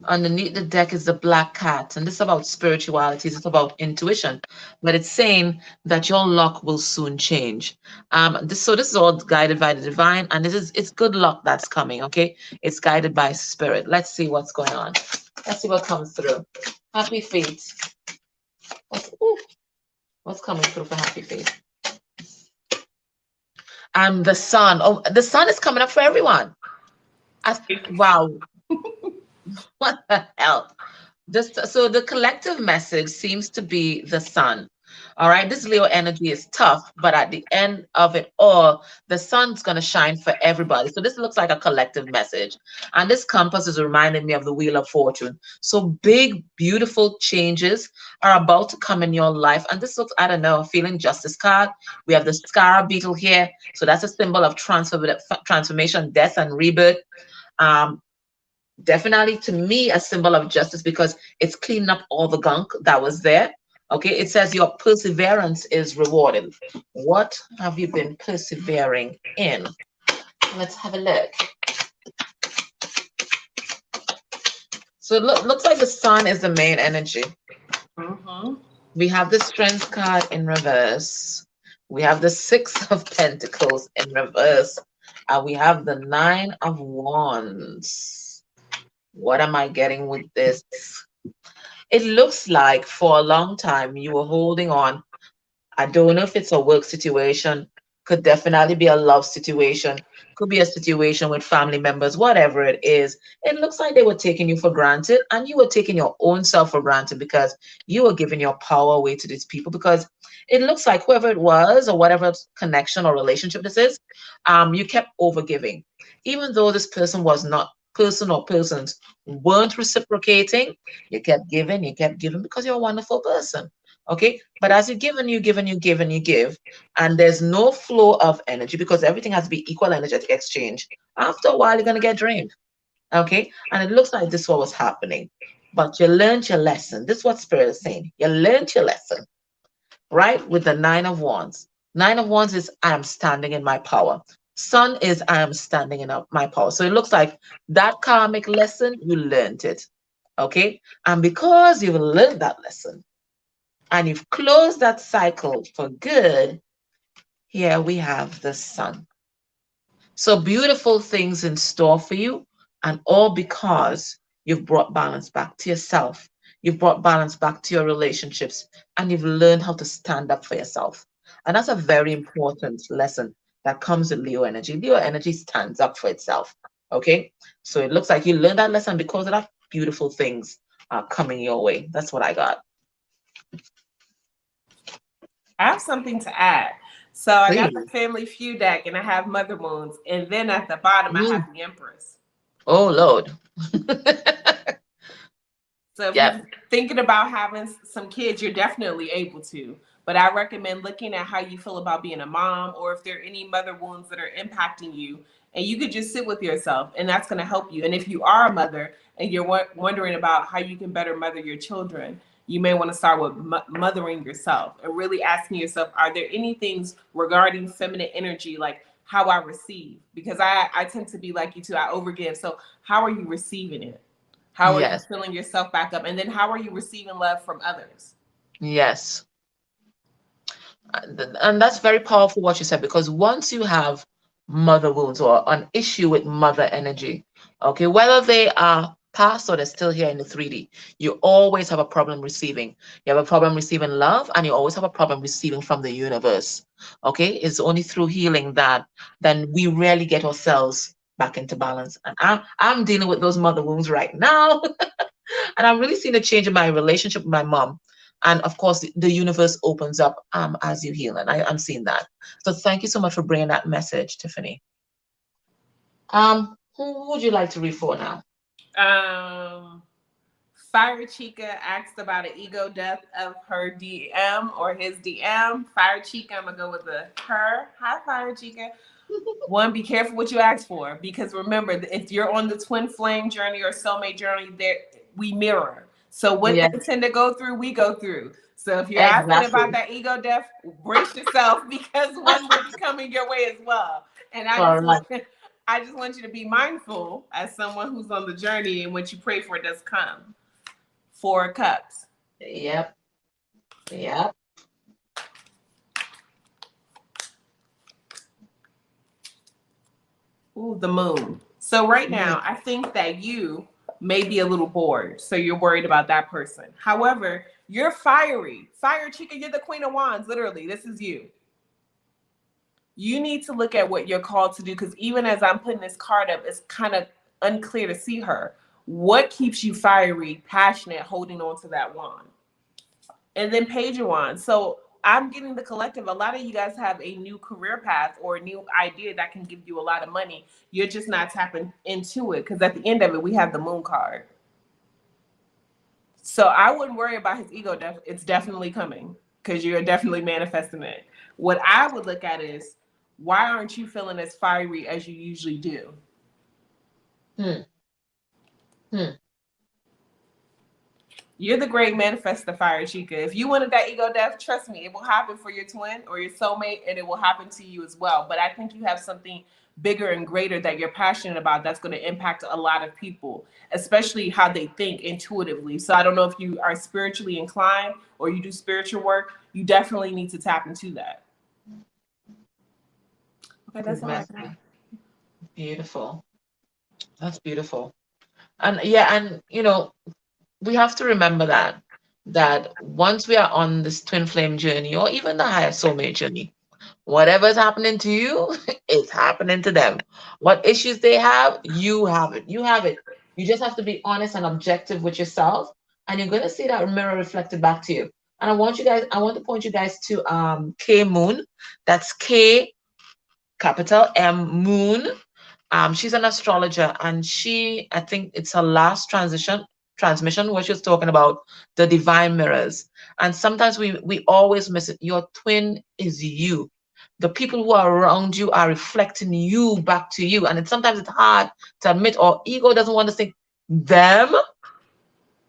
Underneath the deck is the black cat, and this is about spirituality. It's about intuition, but it's saying that your luck will soon change. So this is all guided by the divine, and it's good luck that's coming. Okay, it's guided by spirit. Let's see what's going on. Let's see what comes through. Happy feet. What's coming through for happy feet? The sun. Oh, the sun is coming up for everyone. Wow. What the hell? So the collective message seems to be the sun. All right, this Leo energy is tough, but at the end of it all, the sun's going to shine for everybody. So this looks like a collective message. And this compass is reminding me of the Wheel of Fortune. So big, beautiful changes are about to come in your life. And this looks, I don't know, feeling justice card. We have the scar beetle here. So that's a symbol of transformation, death, and rebirth. Definitely to me a symbol of justice, because it's cleaning up all the gunk that was there. Okay, it says your perseverance is rewarded. What have you been persevering in? Let's have a look. So it looks like the sun is the main energy. We have the Strength card in reverse. We have the Six of Pentacles in reverse. And we have the Nine of Wands. What am I getting with this? It looks like for a long time you were holding on. I don't know if it's a work situation, could definitely be a love situation, could be a situation with family members, whatever it is. It looks like they were taking you for granted, and you were taking your own self for granted, because you were giving your power away to these people, because it looks like whoever it was or whatever connection or relationship this is, you kept overgiving. Even though this person was not person or persons weren't reciprocating, you kept giving because you're a wonderful person. Okay, but as you give and you give and you give and you give, and there's no flow of energy, because everything has to be equal energetic exchange, after a while you're going to get drained. Okay, and it looks like this is what was happening, but you learned your lesson. This is what spirit is saying. You learned your lesson, right? With the Nine of Wands. Nine of Wands is I am standing in my power. Sun is I am standing in my power. So it looks like that karmic lesson, you learned it. Okay, and because you've learned that lesson, and you've closed that cycle for good, here we have the sun. So beautiful things in store for you, and all because you've brought balance back to yourself. You've brought balance back to your relationships, and you've learned how to stand up for yourself. And that's a very important lesson that comes with Leo energy. Leo energy stands up for itself. Okay. So it looks like you learned that lesson because of that beautiful things are coming your way. That's what I got. I have something to add. So I got the Please. Family Feud deck and I have Mother Wounds. And then at the bottom, I have Mm. the Empress. Oh, Lord. So if Yep. you're thinking about having some kids, you're definitely able to. But I recommend looking at how you feel about being a mom, or if there are any mother wounds that are impacting you. And you could just sit with yourself, and that's going to help you. And if you are a mother and you're wondering about how you can better mother your children, you may want to start with mothering yourself and really asking yourself, are there any things regarding feminine energy, like how I receive? Because I tend to be like you too, I overgive. So how are you receiving it? How are you Yes. filling yourself back up? And then how are you receiving love from others? Yes. And that's very powerful what you said, because once you have mother wounds or an issue with mother energy, okay, whether they are past or they're still here in the 3D, you always have a problem receiving. You have a problem receiving love, and you always have a problem receiving from the universe. Okay, it's only through healing that then we really get ourselves back into balance. And I'm dealing with those mother wounds right now. And I'm really seeing a change in my relationship with my mom. And of course, the universe opens up as you heal. And I'm seeing that. So thank you so much for bringing that message, Tiffany. Who would you like to read for now? Um, Fire Chica asked about an ego death of her DM or his DM. Fire Chica, I'm gonna go with the her. Hi, Fire Chica. One, be careful what you ask for, because remember, if you're on the twin flame journey or soulmate journey, there we mirror. So what Yeah, they tend to go through, we go through. So if you're asking about exactly. that ego death, brace yourself because one will be coming your way as well. And All right. I just want you to be mindful as someone who's on the journey, and what you pray for does come. 4 cups. Yep. Yep. Ooh, the moon. So right Mm. now, I think that you may be a little bored. So you're worried about that person. However, you're fiery. Fire Chica, you're the Queen of Wands. Literally, this is you. You need to look at what you're called to do, because even as I'm putting this card up, it's kind of unclear to see her. What keeps you fiery, passionate, holding on to that wand? And then Page of Wands. So I'm getting the collective. A lot of you guys have a new career path or a new idea that can give you a lot of money. You're just not tapping into it, because at the end of it, we have the moon card. So I wouldn't worry about his ego death. It's definitely coming, because you're definitely manifesting it. What I would look at is, why aren't you feeling as fiery as you usually do? Hmm. Hmm. You're the great manifestor, Fire Chica. If you wanted that ego death, trust me, it will happen for your twin or your soulmate, and it will happen to you as well. But I think you have something bigger and greater that you're passionate about that's going to impact a lot of people, especially how they think intuitively. So I don't know if you are spiritually inclined or you do spiritual work. You definitely need to tap into that. Okay, Good that's all I got. message. Beautiful. That's beautiful. And yeah, and we have to remember that once we are on this twin flame journey, or even the higher soulmate journey, whatever's happening to you, it's happening to them. What issues they have, you have it. You have it. You just have to be honest and objective with yourself, and you're gonna see that mirror reflected back to you. And I want to point you guys to K Moon. That's K capital M Moon. She's an astrologer, and I think it's her last transmission where she was talking about the divine mirrors. And sometimes we always miss it. Your twin is you. The people who are around you are reflecting you back to you. And sometimes it's hard to admit, or ego doesn't want to think, them,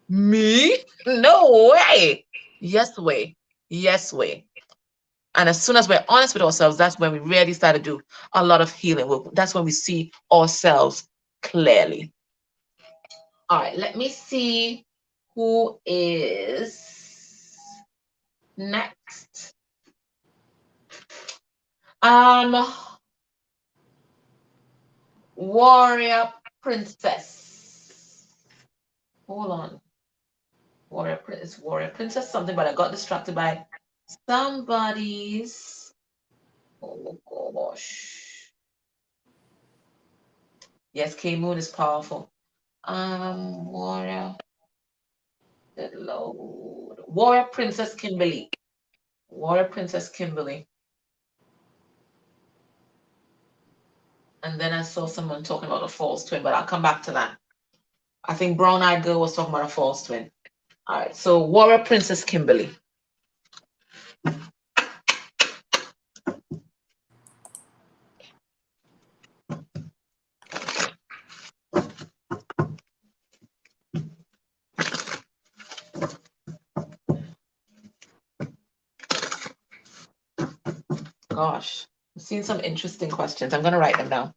me? No way. Yes way. Yes way. And as soon as we're honest with ourselves, that's when we really start to do a lot of healing. That's when we see ourselves clearly. All right, let me see who is next. Um, Warrior Princess. Hold on. Warrior Princess something, but I got distracted by somebody's. Oh gosh. Yes, K Moon is powerful. Warrior. Good Lord. Warrior Princess Kimberly. Warrior Princess Kimberly. And then I saw someone talking about a false twin, but I'll come back to that. I think Brown Eyed Girl was talking about a false twin. All right, so Warrior Princess Kimberly. Gosh, I've seen some interesting questions. I'm going to write them down.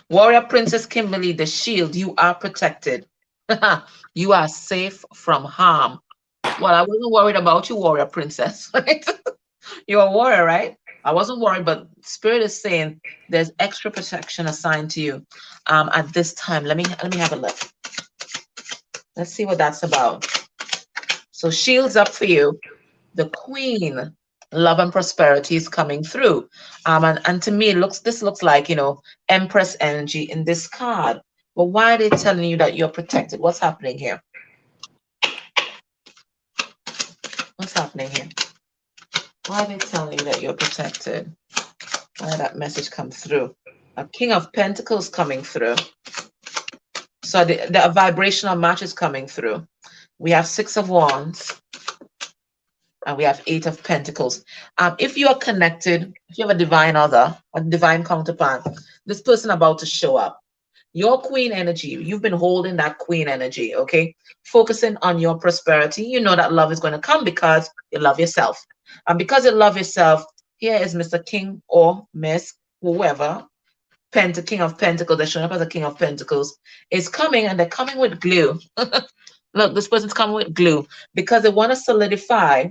Warrior Princess Kimberly, the shield, you are protected. You are safe from harm. Well, I wasn't worried about you, Warrior Princess. Right? You're a warrior, right? I wasn't worried, but Spirit is saying there's extra protection assigned to you at this time. Let me have a look. Let's see what that's about. So shields up for you. The Queen, love and prosperity is coming through. And to me, this looks like, Empress energy in this card. But why are they telling you that you're protected? What's happening here? What's happening here? Why are they telling you that you're protected? Why did that message come through? A King of Pentacles coming through. So the vibrational match is coming through. We have Six of Wands. And we have Eight of Pentacles. If you are connected, if you have a divine other, a divine counterpart, this person about to show up. Your queen energy, you've been holding that queen energy, okay? Focusing on your prosperity. You know that love is going to come because you love yourself. And because you love yourself, here is Mr. King or Miss, whoever, King of Pentacles, they're showing up as a King of Pentacles, is coming, and they're coming with glue. Look, this person's coming with glue because they want to solidify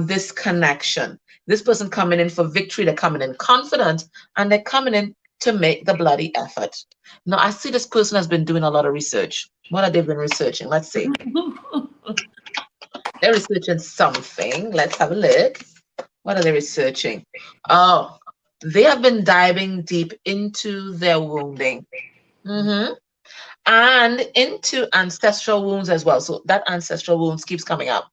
this connection. This person coming in for victory, they're coming in confident, and they're coming in to make the bloody effort. Now, I see this person has been doing a lot of research. What have they been researching? Let's see. They're researching something. Let's have a look. What are they researching? Oh, they have been diving deep into their wounding. And into ancestral wounds as well. So that ancestral wounds keeps coming up.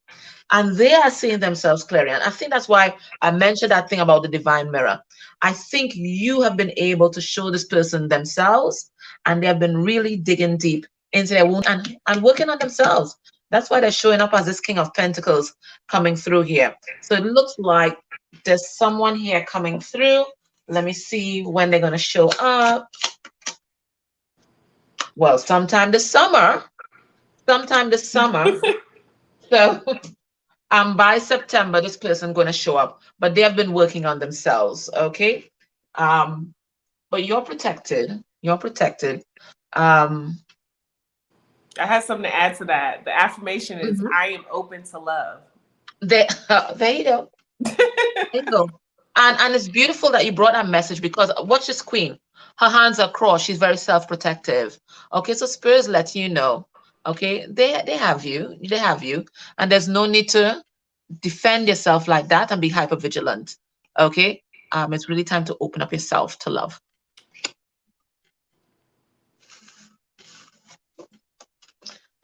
And they are seeing themselves clearly. And I think that's why I mentioned that thing about the divine mirror. I think you have been able to show this person themselves, and they have been really digging deep into their wound and working on themselves. That's why they're showing up as this King of Pentacles coming through here. So it looks like there's someone here coming through. Let me see when they're going to show up. Well, sometime this summer. So by September, this person going to show up, but they have been working on themselves. Okay. But you're protected. I have something to add to that. The affirmation is I am open to love. There you go. There you go. And it's beautiful that you brought that message, because watch this queen. Her hands are crossed. She's very self-protective. Okay, so Spirit's letting you know. Okay, they have you. They have you. And there's no need to defend yourself like that and be hyper vigilant. Okay. It's really time to open up yourself to love.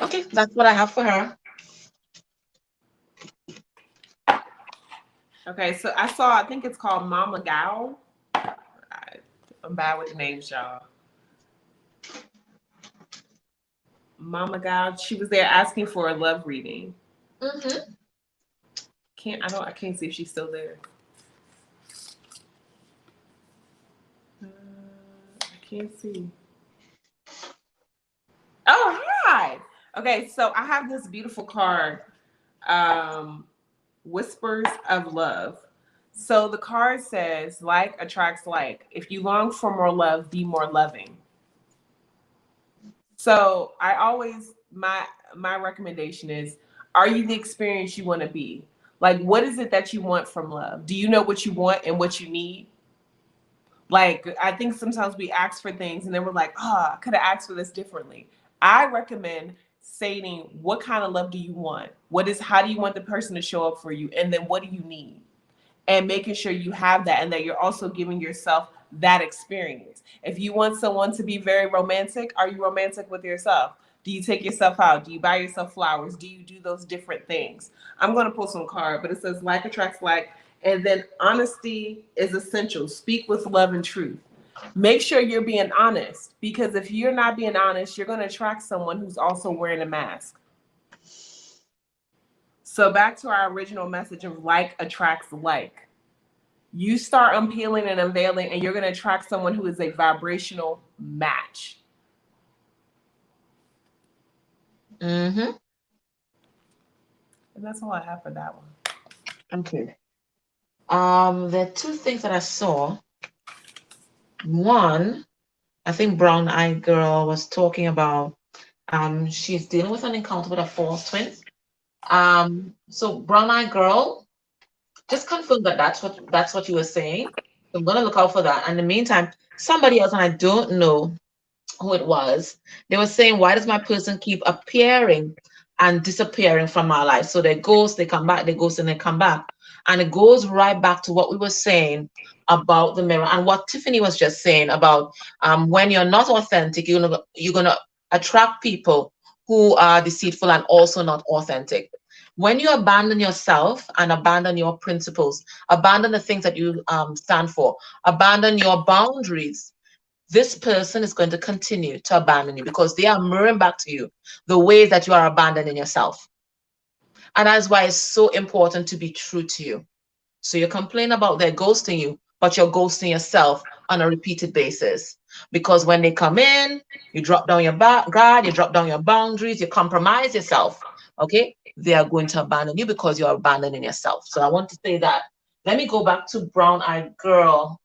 Okay, that's what I have for her. Okay, so I think it's called Mama Gal. I'm bad with the names, y'all. Mama Gal, she was there asking for a love reading. I can't see if she's still there. I can't see. Oh, hi. Okay, so I have this beautiful card, Whispers of Love. So the card says, like attracts like. If you long for more love, be more loving. So I always, my recommendation is, are you the experience you want to be? Like, what is it that you want from love? Do you know what you want and what you need? Like, I think sometimes we ask for things and then we're like, oh, I could have asked for this differently. I recommend stating, what kind of love do you want? How do you want the person to show up for you? And then what do you need? And making sure you have that and that you're also giving yourself that experience. If you want someone to be very romantic, are you romantic with yourself? Do you take yourself out? Do you buy yourself flowers? Do you do those different things? I'm going to pull some card, but it says like attracts like. And then honesty is essential. Speak with love and truth. Make sure you're being honest, because if you're not being honest, you're going to attract someone who's also wearing a mask. So back to our original message of like attracts like. You start unpeeling and unveiling, and you're going to attract someone who is a vibrational match. Mm-hmm. And that's all I have for that one. Okay. There are two things that I saw. One, I think Brown Eyed Girl was talking about she's dealing with an encounter with a false twin. So Brown Eyed Girl, just confirm that that's what you were saying. So I'm gonna look out for that. And in the meantime, somebody else, and I don't know who it was, they were saying, why does my person keep appearing and disappearing from my life? So they ghost, they come back, they ghost, and they come back. And it goes right back to what we were saying about the mirror and what Tiffany was just saying about when you're not authentic, you're gonna attract people who are deceitful and also not authentic. When you abandon yourself and abandon your principles, abandon the things that you stand for, abandon your boundaries, this person is going to continue to abandon you because they are mirroring back to you the ways that you are abandoning yourself. And that's why it's so important to be true to you. So you complain about their ghosting you, but you're ghosting yourself on a repeated basis. Because when they come in, you drop down your guard, you drop down your boundaries, you compromise yourself. Okay? They are going to abandon you because you're abandoning yourself. So I want to say that. Let me go back to Brown Eyed Girl.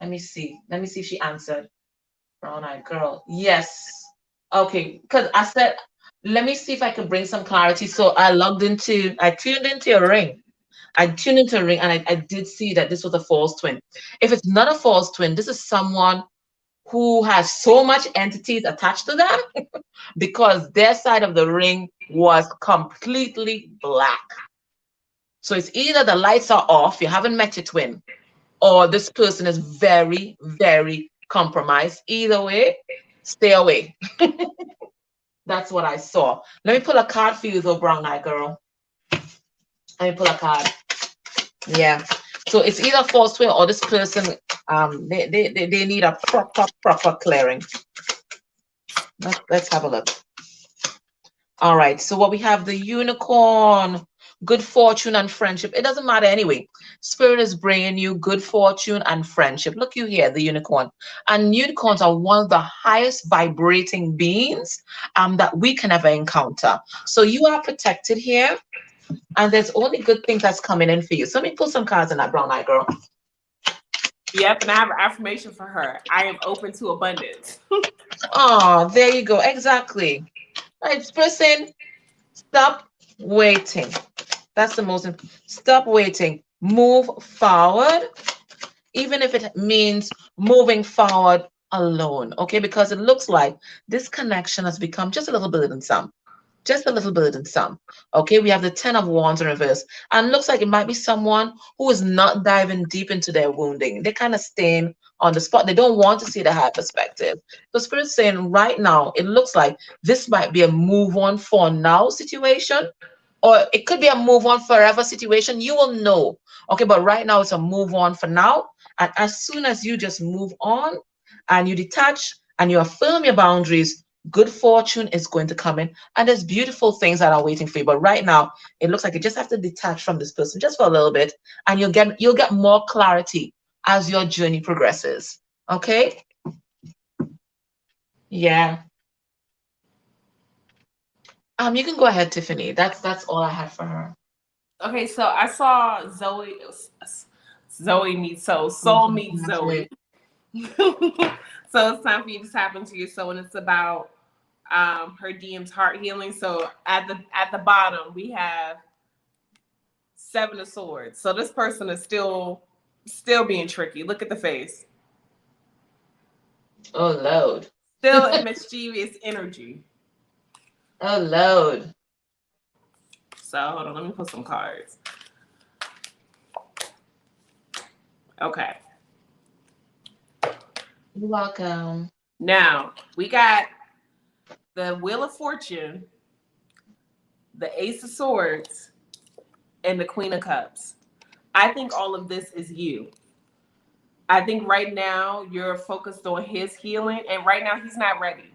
Let me see. Let me see if she answered. Brown Eyed Girl. Yes. Okay. Because I said, let me see if I can bring some clarity. So I tuned into your ring. I tuned into a ring and I did see that this was a false twin. If it's not a false twin, this is someone who has so much entities attached to them because their side of the ring was completely black. So it's either the lights are off, you haven't met your twin, or this person is very, very compromised. Either way, stay away. That's what I saw. Let me pull a card for you, though, Brown Eyed Girl. Let me pull a card. Yeah. So it's either false twin or this person, they need a proper clearing. Let's have a look. All right. So what we have, the unicorn, good fortune and friendship. It doesn't matter anyway. Spirit is bringing you good fortune and friendship. Look you here, the unicorn. And unicorns are one of the highest vibrating beings that we can ever encounter. So you are protected here. And there's only good things that's coming in for you. So let me pull some cards in that Brown Eyed Girl. Yep, and I have an affirmation for her. I am open to abundance. Oh, there you go. Exactly. Right, person, stop waiting. That's the most important. Stop waiting. Move forward, even if it means moving forward alone. Okay, because it looks like this connection has become just a little burdensome. Just a little burdensome. Okay, we have the 10 of Wands in reverse. And looks like it might be someone who is not diving deep into their wounding. They're kind of staying on the spot. They don't want to see the high perspective. So Spirit's saying right now, it looks like this might be a move on for now situation. Or it could be a move on forever situation. You will know. Okay, but right now it's a move on for now. And as soon as you just move on and you detach and you affirm your boundaries, good fortune is going to come in, and there's beautiful things that are waiting for you. But right now, it looks like you just have to detach from this person just for a little bit, and you'll get more clarity as your journey progresses. Okay? Yeah. You can go ahead, Tiffany. That's all I have for her. Okay, so I saw Zoe. Zoe meets Soul. Soul meets Zoe. So it's time for you to tap into your soul, and it's about her DM's heart healing. So at the bottom we have Seven of Swords. So this person is still being tricky. Look at the face. Oh, Lord. Still in mischievous energy. Oh, Lord. So hold on, let me put some cards. Okay. You're welcome. Now we got the Wheel of Fortune, the Ace of Swords, and the Queen of Cups. I think all of this is you. I think right now you're focused on his healing, and right now he's not ready.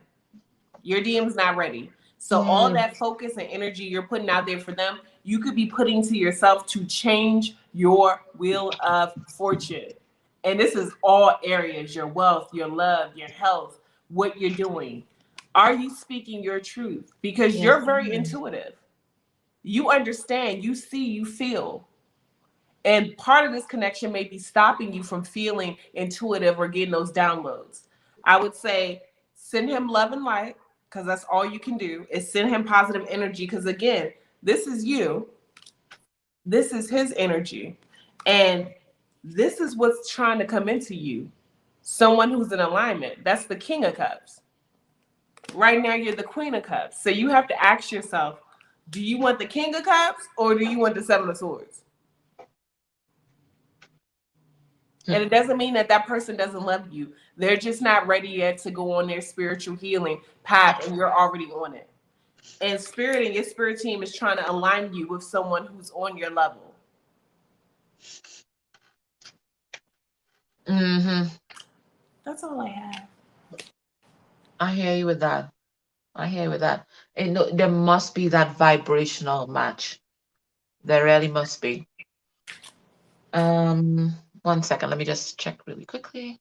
Your DM's not ready. So all that focus and energy you're putting out there for them, you could be putting to yourself to change your Wheel of Fortune. And this is all areas: your wealth, your love, your health, what you're doing. Are you speaking your truth? Because you're very intuitive. You understand, you see, you feel. And part of this connection may be stopping you from feeling intuitive or getting those downloads. I would say send him love and light, because that's all you can do, is send him positive energy. Because again, this is you. This is his energy. And this is what's trying to come into you. Someone who's in alignment. That's the King of Cups. Right now, you're the Queen of Cups. So you have to ask yourself, do you want the King of Cups or do you want the Seven of Swords? And it doesn't mean that that person doesn't love you. They're just not ready yet to go on their spiritual healing path, and you're already on it. And spirit and your spirit team is trying to align you with someone who's on your level. Mm-hmm. That's all I have. I hear you with that. I hear you with that. And no, there must be that vibrational match. There really must be. 1 second. Let me just check really quickly.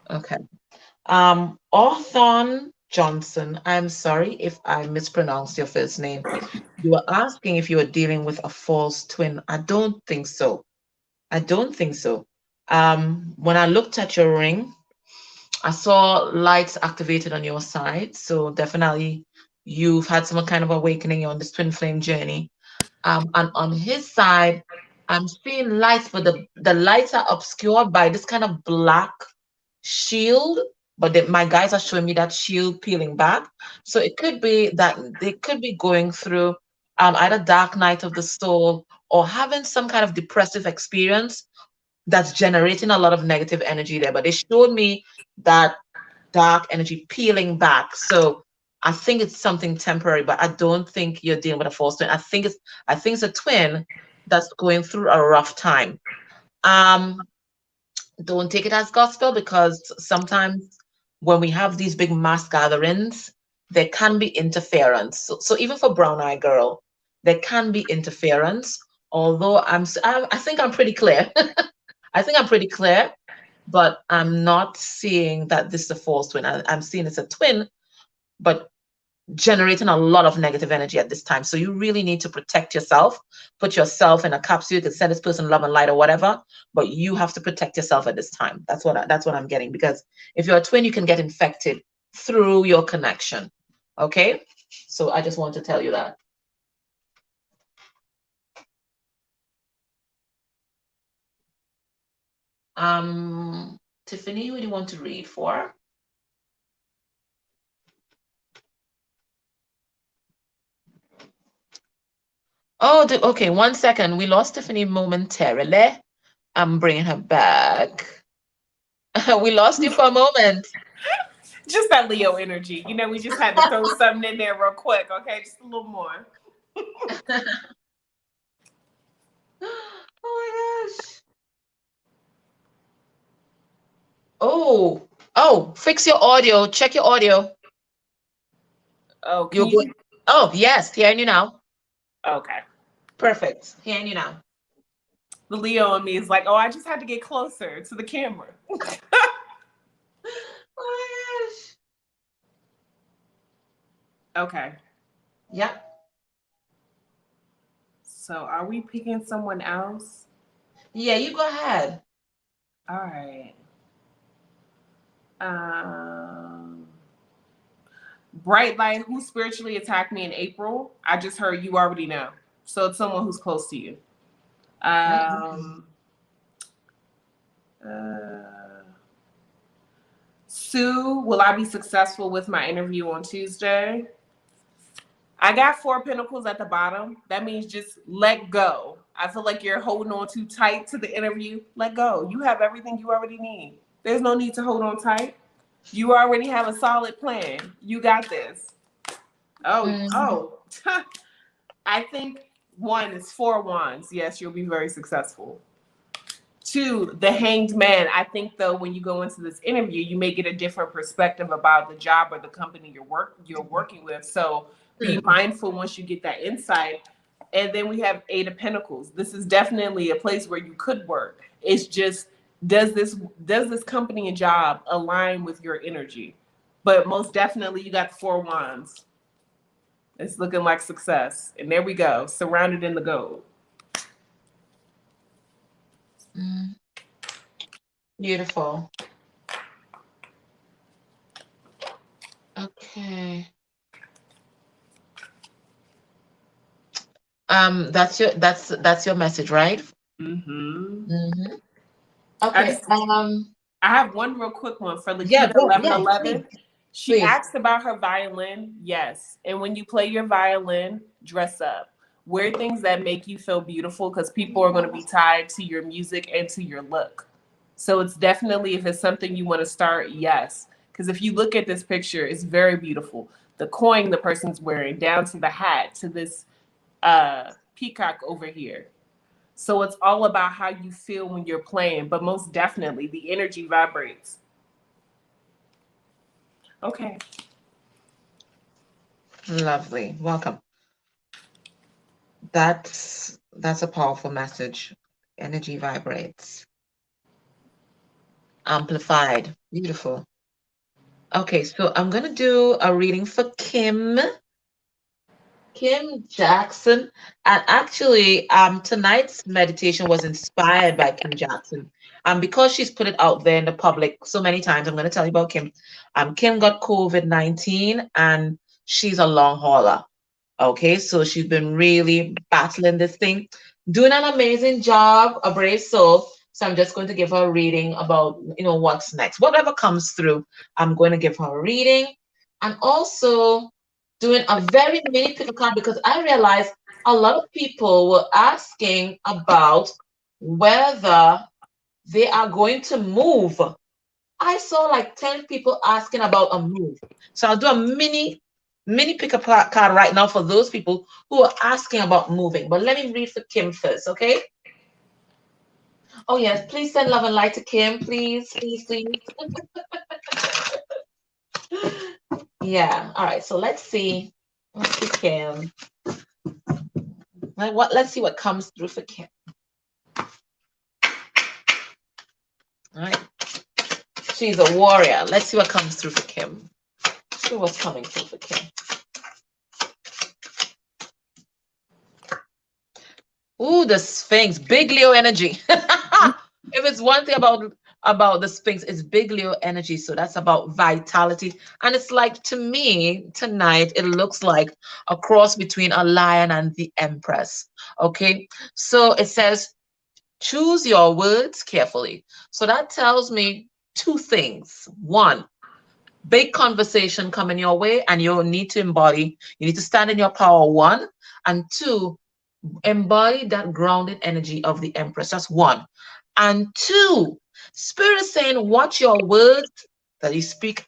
Okay. Orthon Johnson. I'm sorry if I mispronounced your first name. You were asking if you were dealing with a false twin. I don't think so. I don't think so. When I looked at your ring, I saw lights activated on your side. So definitely you've had some kind of awakening on this twin flame journey. And on his side, I'm seeing lights, but the lights are obscured by this kind of black shield. But my guys are showing me that shield peeling back. So it could be that they could be going through either dark night of the soul or having some kind of depressive experience that's generating a lot of negative energy there. But they showed me that dark energy peeling back. So I think it's something temporary, but I don't think you're dealing with a false twin. I think it's a twin that's going through a rough time. Um, don't take it as gospel, because sometimes when we have these big mass gatherings, there can be interference. So even for Brown Eye Girl, there can be interference. Although I think I'm pretty clear. I think I'm pretty clear, but I'm not seeing that this is a false twin. I'm seeing it's a twin, but generating a lot of negative energy at this time. So you really need to protect yourself, put yourself in a capsule. You can send this person love and light or whatever, but you have to protect yourself at this time. That's what I'm getting, because if you're a twin, you can get infected through your connection. Okay? So I just want to tell you that. Tiffany, who do you want to read for? Oh, okay. 1 second. We lost Tiffany momentarily. I'm bringing her back. We lost you for a moment. Just that Leo energy. You know, we just had to throw something in there real quick. Okay, just a little more. Oh my gosh. Oh, fix your audio. Check your audio. Oh, You're good. Oh, yes. Hearing you now. Okay. Perfect. Hearing you now. The Leo in me is like, oh, I just had to get closer to the camera. Oh my gosh. Okay. Yep. So are we picking someone else? Yeah, you go ahead. All right. Bright light, who spiritually attacked me in April? I just heard you already know. So it's someone who's close to you. Um, Sue, will I be successful with my interview on Tuesday? I got 4 pentacles at the bottom. That means just let go. I feel like you're holding on too tight to the interview. Let go. You have everything you already need. There's no need to hold on tight. You already have a solid plan. You got this. Oh. I think 1 is 4 wands. Yes, you'll be very successful. 2, the hanged man. I think though, when you go into this interview, you may get a different perspective about the job or the company you're working with. So be mindful once you get that insight. And then we have 8 of Pentacles. This is definitely a place where you could work. It's just, does this company and job align with your energy? But most definitely, you got the 4 wands. It's looking like success. And there we go, surrounded in the gold. Beautiful. Okay. That's your message, right? Okay. I have one real quick one for Lakita 1111. She asked about her violin. Yes. And when you play your violin, dress up. Wear things that make you feel beautiful, because people are going to be tied to your music and to your look. So it's definitely, if it's something you want to start, yes. Because if you look at this picture, it's very beautiful. The coin the person's wearing, down to the hat, to this peacock over here. So it's all about how you feel when you're playing, but most definitely the energy vibrates. Okay. Lovely. Welcome. That's a powerful message. Energy vibrates. Amplified. Beautiful. Okay, so I'm going to do a reading for Kim Jackson. And actually, tonight's meditation was inspired by Kim Jackson. Because she's put it out there in the public so many times, I'm going to tell you about Kim. Kim got COVID-19 and she's a long hauler. Okay, so she's been really battling this thing, doing an amazing job, a brave soul. So I'm just going to give her a reading about, what's next. Whatever comes through, I'm going to give her a reading. And also doing a very mini pick card, because I realized a lot of people were asking about whether they are going to move. I saw like 10 people asking about a move. So I'll do a mini pick a card right now for those people who are asking about moving. But let me read for Kim first, okay? Oh yes, please send love and light to Kim, please, please, please. Yeah, all right, so let's see. Let's see Kim. Let's see what comes through for Kim. All right. She's a warrior. Let's see what comes through for Kim. See what's coming through for Kim. Ooh, the Sphinx, big Leo energy. If it's one thing about the Sphinx, it's big Leo energy. So that's about vitality. And it's like, to me, tonight, it looks like a cross between a lion and the Empress. Okay. So it says, choose your words carefully. So that tells me 2 things. 1, big conversation coming your way, and you need to embody, you need to stand in your power. 1, and 2, embody that grounded energy of the Empress. That's 1. And 2, Spirit is saying, watch your words that you speak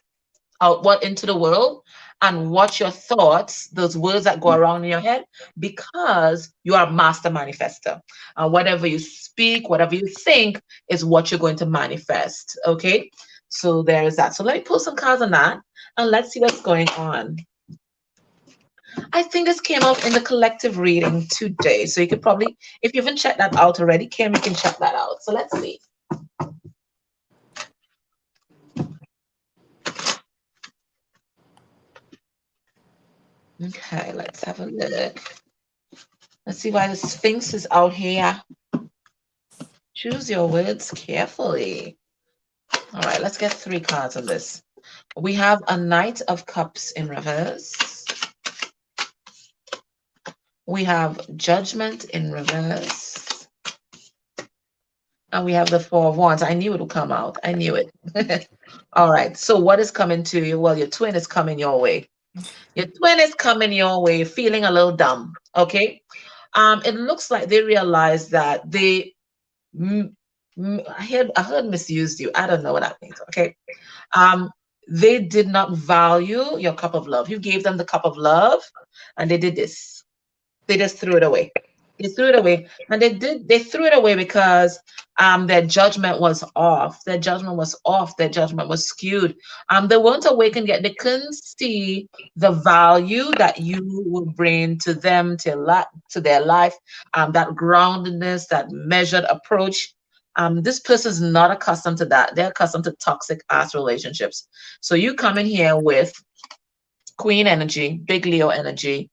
out into the world, and watch your thoughts, those words that go around in your head, because you are a master manifester. And whatever you speak, whatever you think, is what you're going to manifest. Okay, so there is that. So let me pull some cards on that, and let's see what's going on. I think this came out in the collective reading today. So you could probably, if you haven't checked that out already, Kim, you can check that out. So let's see. Okay, let's have a look. Let's see why the Sphinx is out here. Choose your words carefully. All right, let's get 3 cards on this. We have a Knight of Cups in reverse. We have Judgment in reverse. And we have the Four of Wands. I knew it would come out. I knew it. All right. So what is coming to you? Well, your twin is coming your way. Your twin is coming your way, feeling a little dumb. Okay. It looks like they realize that they I heard misused you. I don't know what that means. Okay. Um, they did not value your cup of love. You gave them the cup of love, and they did this. They just threw it away. They threw it away. And they threw it away because their judgment was off. Their judgment was off. Their judgment was skewed. They weren't awakened yet. They couldn't see the value that you will bring to them, to their life, that groundedness, that measured approach. This person's not accustomed to that. They're accustomed to toxic ass relationships. So you come in here with Queen energy, big Leo energy.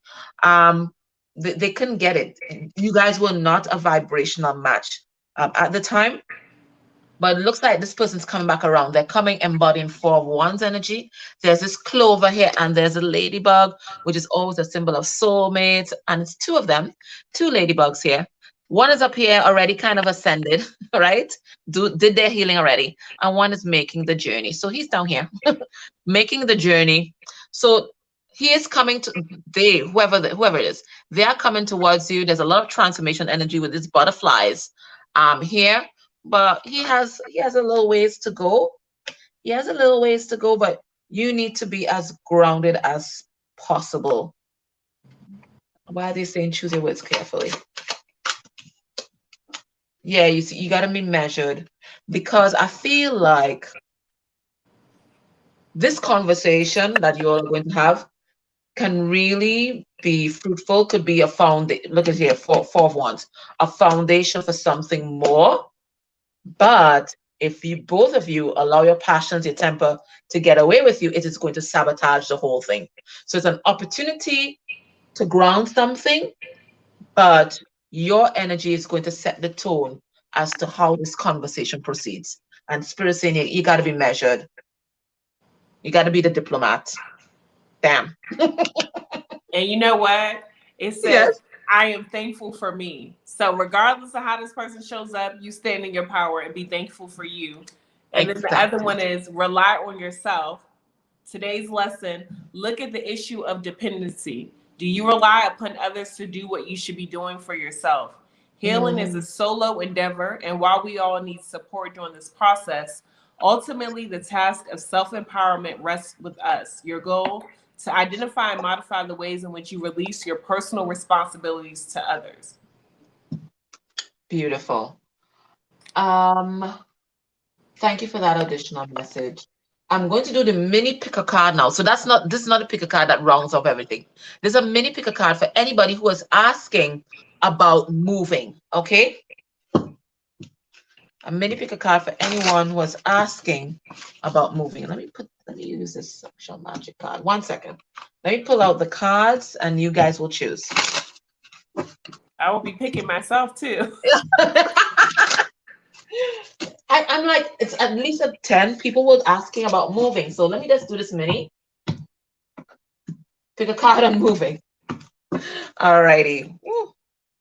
They couldn't get it. You guys were not a vibrational match at the time, but it looks like this person's coming back around. They're coming embodying Four of Wands energy. There's this clover here, and there's a ladybug, which is always a symbol of soulmates. And it's two of them, two ladybugs here. One is up here already kind of ascended, right? Did their healing already. And one is making the journey. So he's down here making the journey. So he is coming to whoever it is, they are coming towards you. There's a lot of transformation energy with these butterflies here, but he has a little ways to go. He has a little ways to go, but you need to be as grounded as possible. Why are they saying choose your words carefully? Yeah, you see, you got to be measured, because I feel like this conversation that you're going to have can really be fruitful, could be a foundation. Look at here, four of Wands, a foundation for something more. But if you both of you allow your passions, your temper to get away with you, it is going to sabotage the whole thing. So it's an opportunity to ground something, but your energy is going to set the tone as to how this conversation proceeds. And Spirit saying you got to be measured. You got to be the diplomat. Damn. And you know what? It says, yes, I am thankful for me. So regardless of how this person shows up, you stand in your power and be thankful for you. And exactly. Then the other one is rely on yourself. Today's lesson, look at the issue of dependency. Do you rely upon others to do what you should be doing for yourself? Healing is a solo endeavor, and while we all need support during this process, ultimately the task of self-empowerment rests with us. Your goal, to identify and modify the ways in which you release your personal responsibilities to others. Beautiful. Thank you for that additional message. I'm going to do the mini pick a card now. So this is not a pick a card that rounds up everything. There's a mini pick a card for anybody who is asking about moving. Okay. A mini pick a card for anyone who is asking about moving. Let me use this sexual magic card. 1 second. Let me pull out the cards and you guys will choose. I will be picking myself too. I'm like, it's at least 10 people were asking about moving. So let me just do this mini. Pick a card on moving. All righty.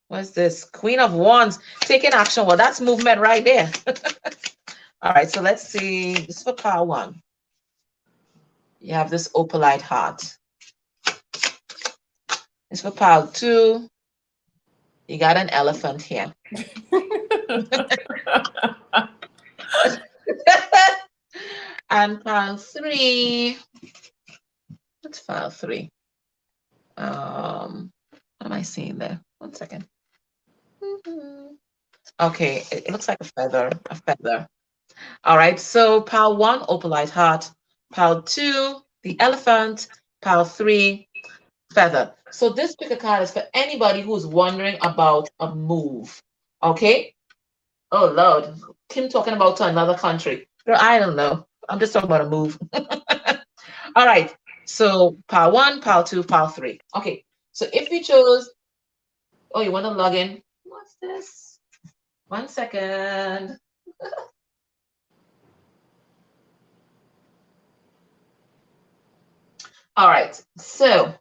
What's this? Queen of Wands, taking action. Well, that's movement right there. All right, so let's see. This is for pile 1. You have this opalite heart. It's for pile 2. You got an elephant here. And pile 3. What's pile 3? What am I seeing there? 1 second. Okay, it looks like a feather. All right, so pile 1, opalite heart. Pile 2, the elephant. Pile 3, feather. So this pick a card is for anybody who's wondering about a move. Okay? Oh Lord, Kim talking about to another country. Girl, I don't know. I'm just talking about a move. All right. So pile 1, pile 2, pile 3. Okay. So if you chose, oh, you want to log in? What's this? 1 second. All right. So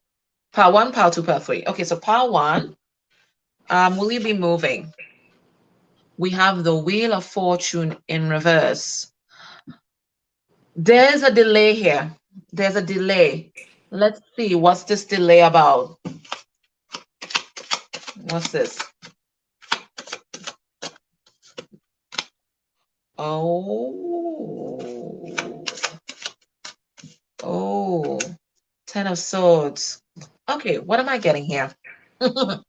pile 1, pile 2, pile 3. Okay. So pile 1, will you be moving? We have the Wheel of Fortune in reverse. There's a delay here. There's a delay. Let's see, what's this delay about? What's this? Oh. Oh. Ten of Swords. Okay, what am I getting here? For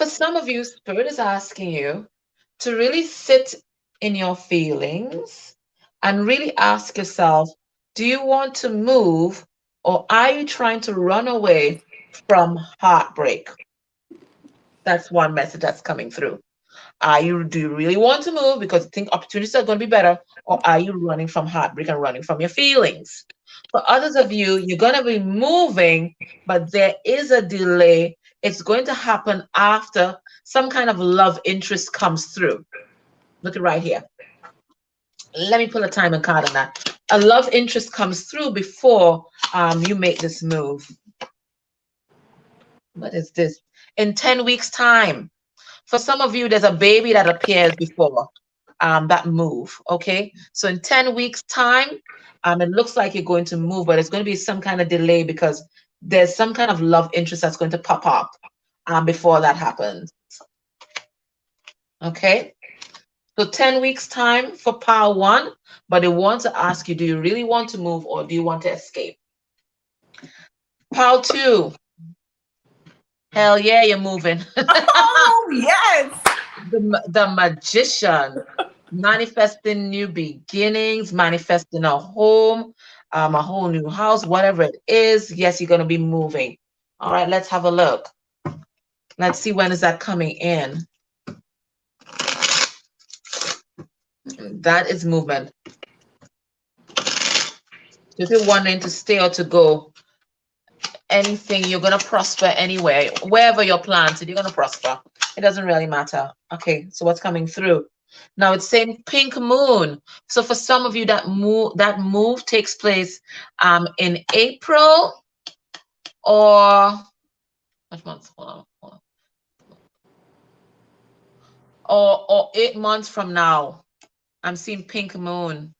some of you, Spirit is asking you to really sit in your feelings and really ask yourself, do you want to move or are you trying to run away from heartbreak? That's one message that's coming through. Do you really want to move because you think opportunities are going to be better, or are you running from heartbreak and running from your feelings? For others of you, you're going to be moving, but there is a delay. It's going to happen after some kind of love interest comes through. Look at right here. Let me pull a timing card on that. A love interest comes through before you make this move. What is this? In 10 weeks' time. For some of you, there's a baby that appears before that move, okay? So in 10 weeks' time, it looks like you're going to move, but it's going to be some kind of delay because there's some kind of love interest that's going to pop up before that happens, okay? So 10 weeks' time for pile 1, but they want to ask you, do you really want to move or do you want to escape? Pile 2. Hell yeah, you're moving. Oh, yes. The Magician, manifesting new beginnings, manifesting a home, a whole new house, whatever it is. Yes, you're going to be moving. All right, let's have a look. Let's see, when is that coming in? That is movement. If you're wanting to stay or to go, anything, you're going to prosper anywhere. Wherever you're planted, you're going to prosper. It doesn't really matter. Okay, so what's coming through? Now it's saying pink moon. So for some of you, that move takes place in April or what month? Hold on. Or 8 months from now. I'm seeing pink moon.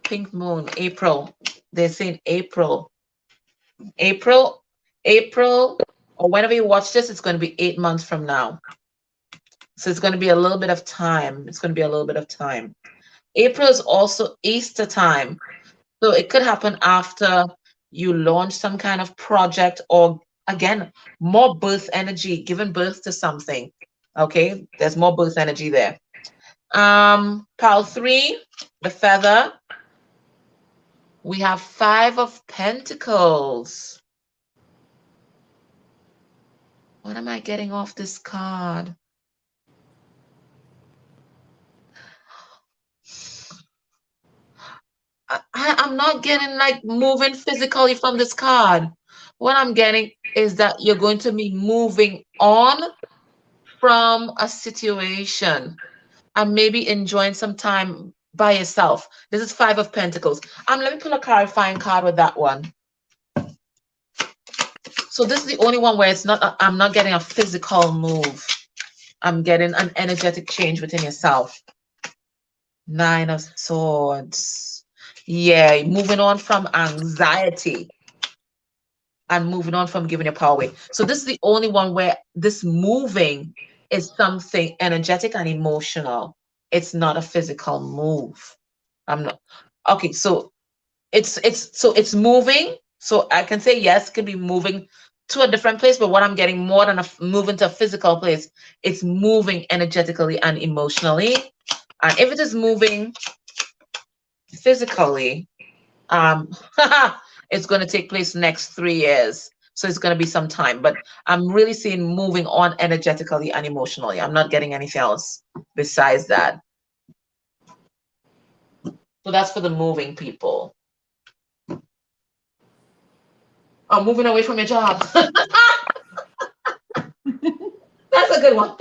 Pink moon, April. They're saying April. April, or whenever you watch this, it's going to be 8 months from now. So it's going to be a little bit of time. It's going to be a little bit of time. April is also Easter time. So it could happen after you launch some kind of project, or again, more birth energy, giving birth to something. Okay, there's more birth energy there. Pile 3, the feather. We have 5 of Pentacles. What am I getting off this card? I'm not getting like moving physically from this card. What I'm getting is that you're going to be moving on from a situation and maybe enjoying some time by yourself. This is 5 of Pentacles. Let me pull a clarifying card with that one. So this is the only one where it's not, I'm not getting a physical move. I'm getting an energetic change within yourself. 9 of Swords. Yeah, moving on from anxiety and moving on from giving your power away. So this is the only one where this moving is something energetic and emotional. It's not a physical move. I'm not okay. So it's moving. So I can say yes, it can be moving to a different place, but what I'm getting more than a moving to a physical place, it's moving energetically and emotionally. And if it is moving physically, it's going to take place next 3 years. So it's going to be some time, but I'm really seeing moving on energetically and emotionally. I'm not getting anything else besides that. So that's for the moving people. I'm moving away from your job. That's a good one.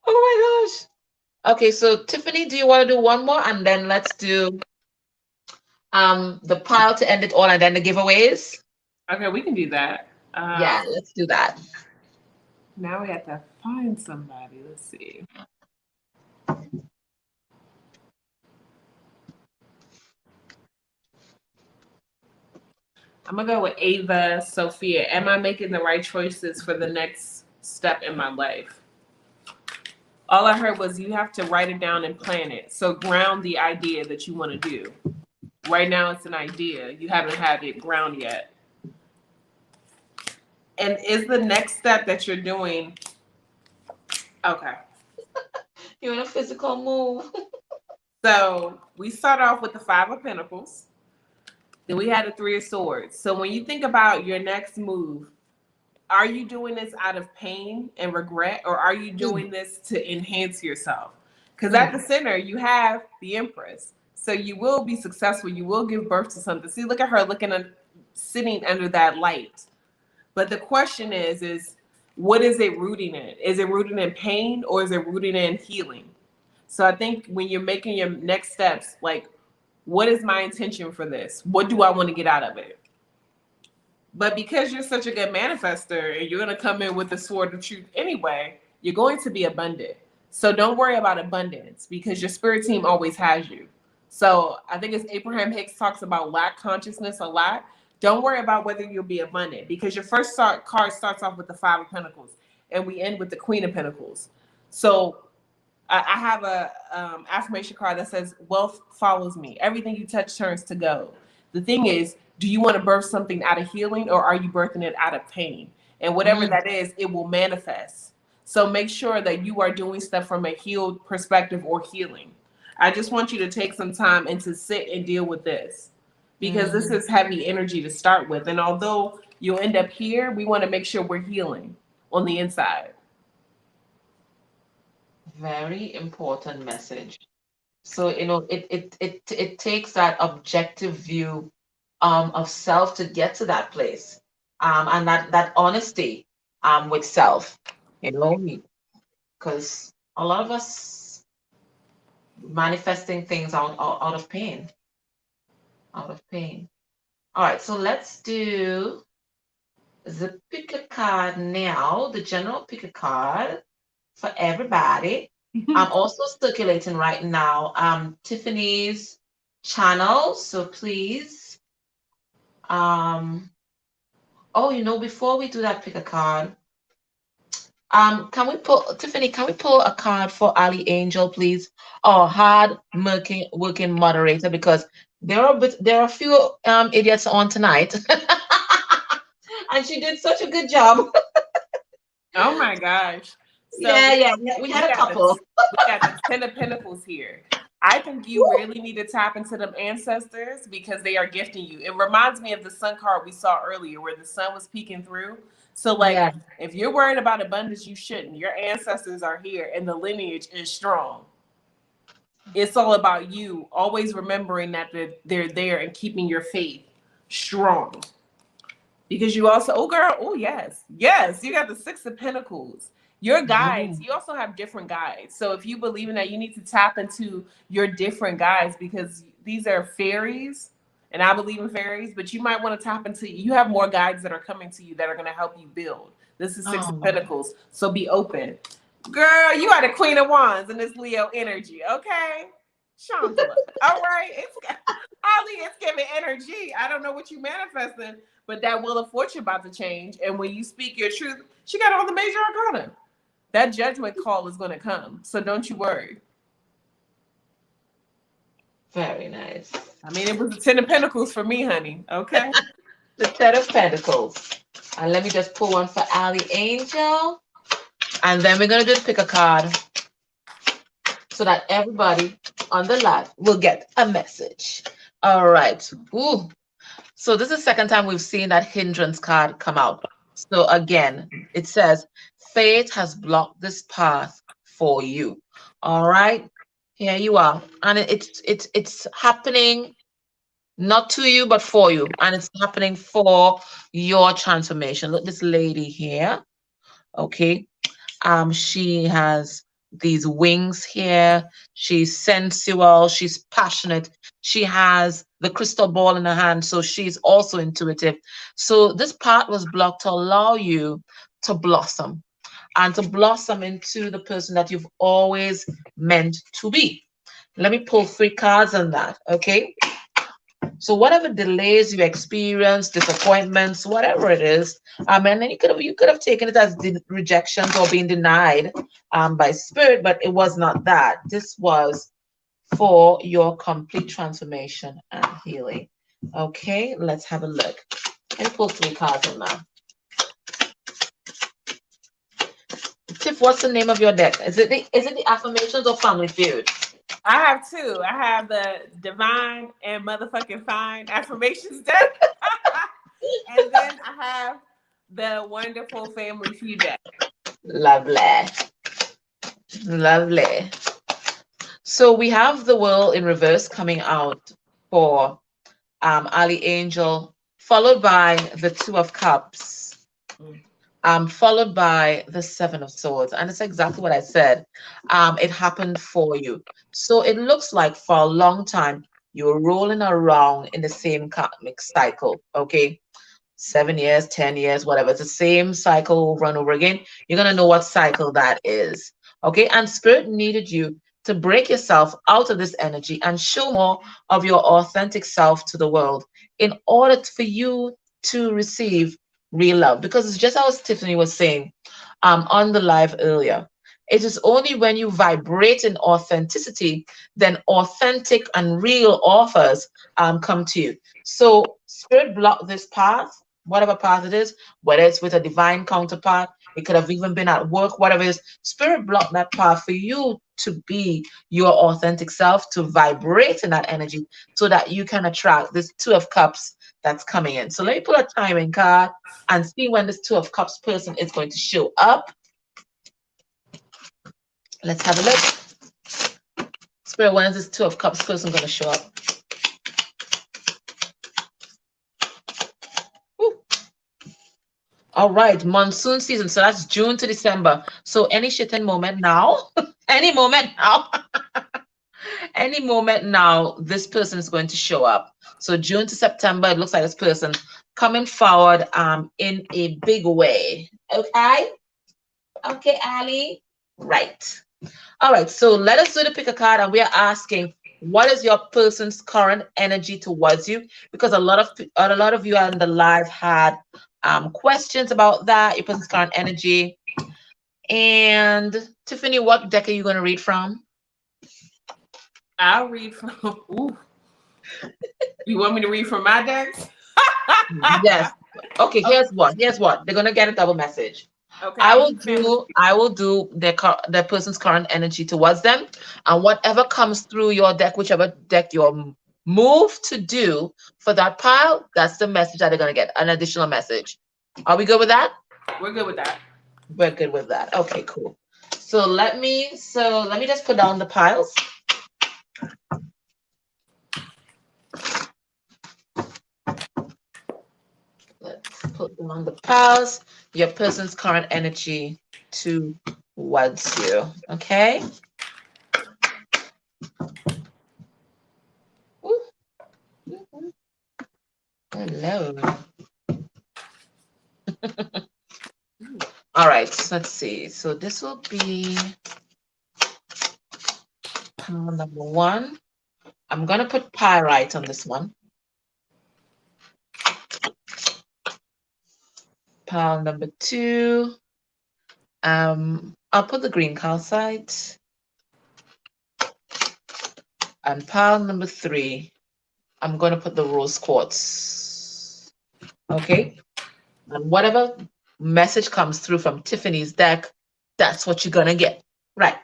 Oh my gosh. Okay, so Tiffany, do you want to do one more? And then let's do the pile to end it all and then the giveaways. Okay, we can do that. Yeah, let's do that. Now we have to find somebody. Let's see. I'm gonna go with Ava Sophia. Am I making the right choices for the next step in my life? All I heard was you have to write it down and plan it. So ground the idea that you want to do. Right now it's an idea. You haven't had it ground yet. And is the next step that you're doing okay? You're in a physical move. So we start off with the Five of Pentacles. Then we had the Three of Swords. So when you think about your next move, are you doing this out of pain and regret, or are you doing this to enhance yourself? Because at the center, you have the Empress. So you will be successful. You will give birth to something. See, look at her sitting under that light. But the question is what is it rooting in? Is it rooted in pain, or is it rooted in healing? So I think when you're making your next steps, like, what is my intention for this? What do I want to get out of it? But because you're such a good manifester and you're going to come in with the sword of truth anyway, you're going to be abundant. So don't worry about abundance, because your spirit team always has you. So I think it's Abraham Hicks talks about lack consciousness a lot. Don't worry about whether you'll be abundant, because your first card starts off with the Five of Pentacles and we end with the Queen of Pentacles. So I have a affirmation card that says wealth follows me. Everything you touch turns to gold. The thing is, do you want to birth something out of healing, or are you birthing it out of pain? And whatever that is, it will manifest. So make sure that you are doing stuff from a healed perspective or healing. I just want you to take some time and to sit and deal with this, because this is heavy energy to start with. And although you'll end up here, we want to make sure we're healing on the inside. Very important message. So, it takes that objective view of self to get to that place, and that honesty with self, because a lot of us manifesting things out of pain, All right, so let's do the pick a card now, the general pick a card for everybody. I'm also circulating right now Tiffany's channel, so please. Before we do that, pick a card. Can we pull, Tiffany? Can we pull a card for Ali Angel, please? Or hard working moderator, because there are a few idiots on tonight, and she did such a good job. Oh my gosh. So Yeah, we had a couple. We got the Ten of Pentacles here. I think you really need to tap into them ancestors, because they are gifting you. It reminds me of the sun card we saw earlier, where the sun was peeking through. So if you're worried about abundance, you shouldn't. Your ancestors are here and the lineage is strong. It's all about you always remembering that they're there and keeping your faith strong. Because you also, yes, you got the Six of Pentacles. Your guides, you also have different guides. So if you believe in that, you need to tap into your different guides, because these are fairies, and I believe in fairies, but you might want to tap into, you have more guides that are coming to you that are going to help you build. This is Six of Pentacles, so be open. Girl, you are the Queen of Wands in this Leo energy, okay? Chandra. All right, it's giving energy. I don't know what you manifesting, but that Wheel of Fortune about to change. And when you speak your truth, she got all the major arcana. That judgment call is going to come. So don't you worry. Very nice. I mean, it was the Ten of Pentacles for me, honey. Okay. The Ten of Pentacles. And let me just pull one for Ali Angel. And then we're going to just pick a card so that everybody on the live will get a message. All right. Ooh. So this is the second time we've seen that Hindrance card come out. So again, it says, fate has blocked this path for you. All right. Here you are. And it's happening not to you, but for you. And it's happening for your transformation. Look, this lady here. Okay. She has these wings here. She's sensual. She's passionate. She has the crystal ball in her hand. So she's also intuitive. So this part was blocked to allow you to blossom. and to blossom into the person that you've always meant to be. Let me pull 3 cards on that, okay? So whatever delays you experience, disappointments, whatever it is, and then you could have taken it as rejections or being denied by spirit, but it was not that. This was for your complete transformation and healing. Okay, let's have a look. Let me pull 3 cards on that. Tiff, what's the name of your deck? Is it the Affirmations or Family Feud? I have 2. I have the Divine and Motherfucking Fine Affirmations deck. And then I have the wonderful Family Feud deck. Lovely. Lovely. So we have the World in Reverse coming out for Ali Angel, followed by the 2 of Cups, followed by the 7 of Swords. And it's exactly what I said. It happened for you. So it looks like for a long time, you're rolling around in the same karmic cycle, okay? 7 years, 10 years, whatever. It's the same cycle over and over again. You're going to know what cycle that is, okay? And Spirit needed you to break yourself out of this energy and show more of your authentic self to the world in order for you to receive real love. Because it's just as Tiffany was saying on the live earlier. It is only when you vibrate in authenticity, then authentic and real offers come to you. So Spirit blocked this path, whatever path it is, whether it's with a divine counterpart, it could have even been at work, whatever it is. Spirit blocked that path for you to be your authentic self, to vibrate in that energy so that you can attract this 2 of Cups that's coming in. So let me pull a timing card and see when this 2 of Cups person is going to show up. Let's have a look. Spirit, when is this 2 of Cups person going to show up? Woo. All right, monsoon season. So that's June to December. So any shitting moment now, any moment now, any moment now, this person is going to show up. So June to September, it looks like this person coming forward in a big way. Okay? Okay, Ali? Right. All right, so let us do the pick a card, and we are asking, what is your person's current energy towards you? Because a lot of you on the live had questions about that, your person's current energy. And Tiffany, what deck are you going to read from? I'll read from. Ooh. You want me to read from my decks? Yes. Okay, here's what. They're going to get a double message. Okay. I will do their person's current energy towards them, and whatever comes through your deck, whichever deck you're moved to do for that pile, that's the message that they're gonna get, an additional message. Are we good with that? We're good with that. We're good with that. Okay, cool. So let me just put down the piles. Let's put down the piles. Your person's current energy towards you. Okay. Ooh. Hello. All right, let's see. So this will be pile number 1. I'm going to put pyrite on this one. Pile number 2. I'll put the green calcite. And pile number 3, I'm going to put the rose quartz. Okay? And whatever message comes through from Tiffany's deck, that's what you're going to get. Right.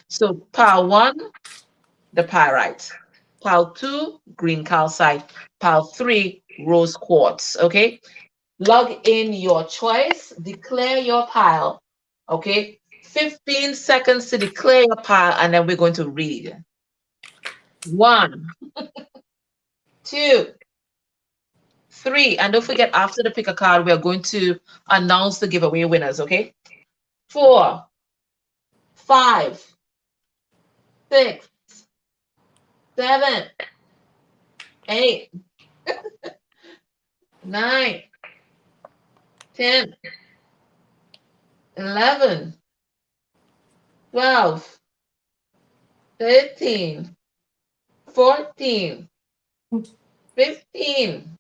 So pile 1, the pyrite. Pile 2, green calcite. Pile 3, rose quartz. Okay? Log in your choice. Declare your pile. Okay? 15 seconds to declare your pile, and then we're going to read. 1, 2, 3, and don't forget, after the pick a card, we are going to announce the giveaway winners, okay? 4, 5, 6, 7, 8, 9, 10, 11, 12, 13, 14, 15.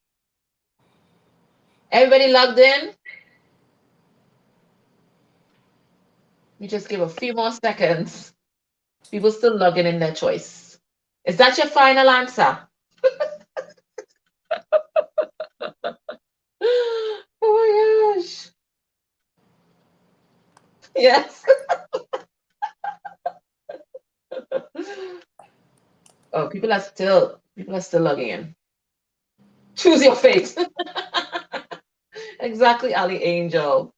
Everybody logged in? We just give a few more seconds. People still logging in their choice. Is that your final answer? Oh my gosh. Yes. Oh, people are still logging in. Choose your fate. Exactly, Ali Angel.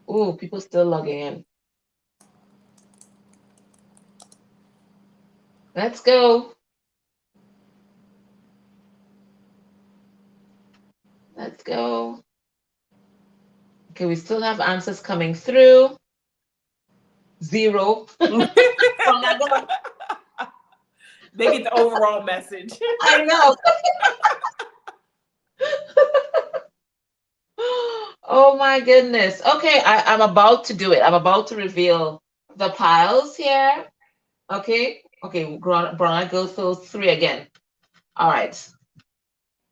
Oh, people still logging in. Let's go. Let's go. Okay, we still have answers coming through. 0. They get the overall message. I know. Oh my goodness. Okay, I'm about to do it. I'm about to reveal the piles here. Okay. Okay, Brian, go through 3 again. All right.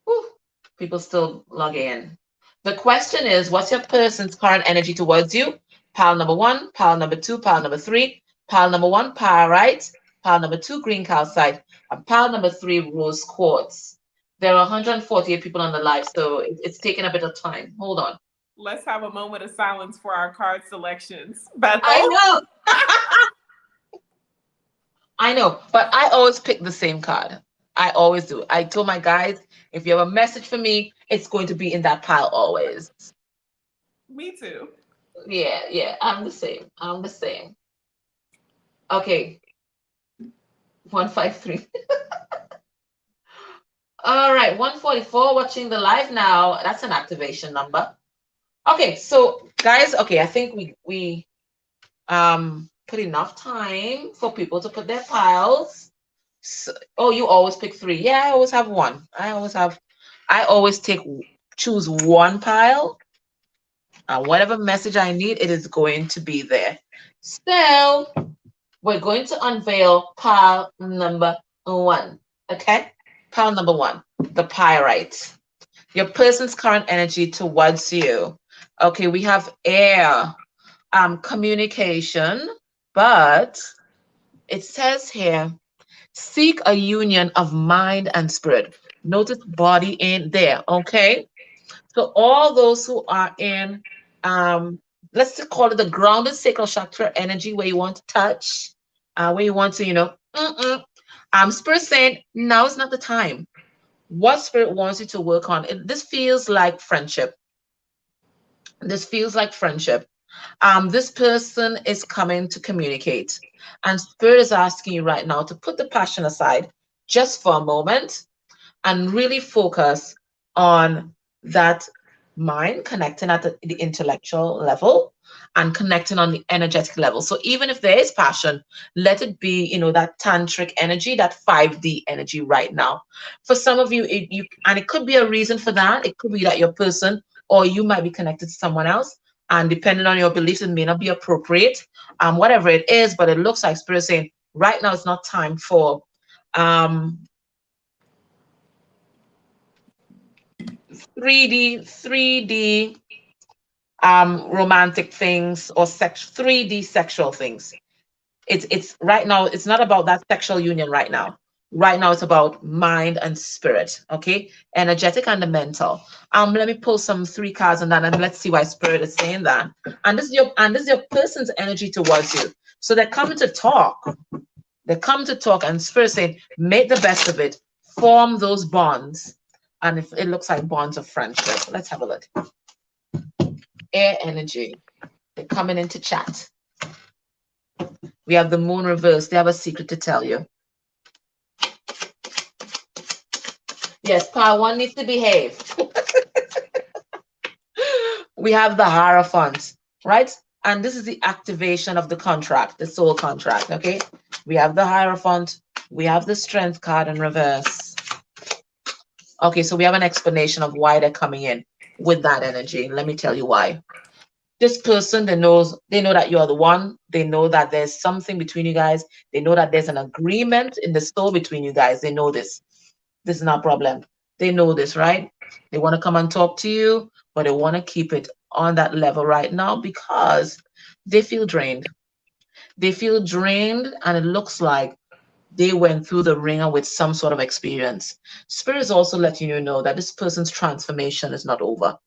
Whew. People still logging in. The question is, what's your person's current energy towards you? Pile number 1, pile number 2, pile number 3. Pile number 1, pyrite. Pile number 2, green calcite. And pile number 3, rose quartz. There are 148 people on the live, so it's taking a bit of time. Hold on. Let's have a moment of silence for our card selections. Bethel. I know. I know, but I always pick the same card. I always do. I told my guys, if you have a message for me, it's going to be in that pile always. Me too. Yeah, I'm the same. I'm the same. Okay. 153. All right, 144 watching the live now. That's an activation number. Okay, so guys, okay, I think we put enough time for people to put their piles. So, oh, you always pick 3. Yeah, I always have 1. I always choose 1 pile, and whatever message I need, it is going to be there. So we're going to unveil pile number 1. Okay, pile number 1, the pyrite. Your person's current energy towards you. Okay, we have air, communication, but it says here, seek a union of mind and spirit. Notice body in there, okay? So all those who are in, let's just call it the grounded sacral chakra energy, where you want to touch, where you want to, Spirit saying, now is not the time. What Spirit wants you to work on? This feels like friendship. This feels like friendship. This person is coming to communicate, and Spirit is asking you right now to put the passion aside just for a moment and really focus on that mind, connecting at the intellectual level and connecting on the energetic level. So even if there is passion, let it be, that tantric energy, that 5D energy right now. For some of you, it could be a reason for that. It could be that your person, or you might be connected to someone else, and depending on your beliefs, it may not be appropriate, whatever it is, but it looks like Spirit saying right now it's not time for 3D romantic things or 3D sexual things. It's right now, it's not about that sexual union right now. Right now it's about mind and spirit, okay? Energetic and the mental. Let me pull some 3 cards on that, and let's see why Spirit is saying that. And this is your person's energy towards you. So they're coming to talk. They come to talk, and Spirit saying, make the best of it. Form those bonds. And if it looks like bonds of friendship. Let's have a look. Air energy. They're coming into chat. We have the moon reversed. They have a secret to tell you. Yes, pile 1 needs to behave. We have the Hierophant, right? And this is the activation of the contract, the soul contract, okay? We have the Hierophant. We have the Strength card in reverse. Okay, so we have an explanation of why they're coming in with that energy. Let me tell you why. This person, they know that you're the one. They know that there's something between you guys. They know that there's an agreement in the soul between you guys. They know this. This is not a problem. They know this, right? They want to come and talk to you, but they want to keep it on that level right now because they feel drained. They feel drained, and it looks like they went through the ringer with some sort of experience. Spirit is also letting you know that this person's transformation is not over.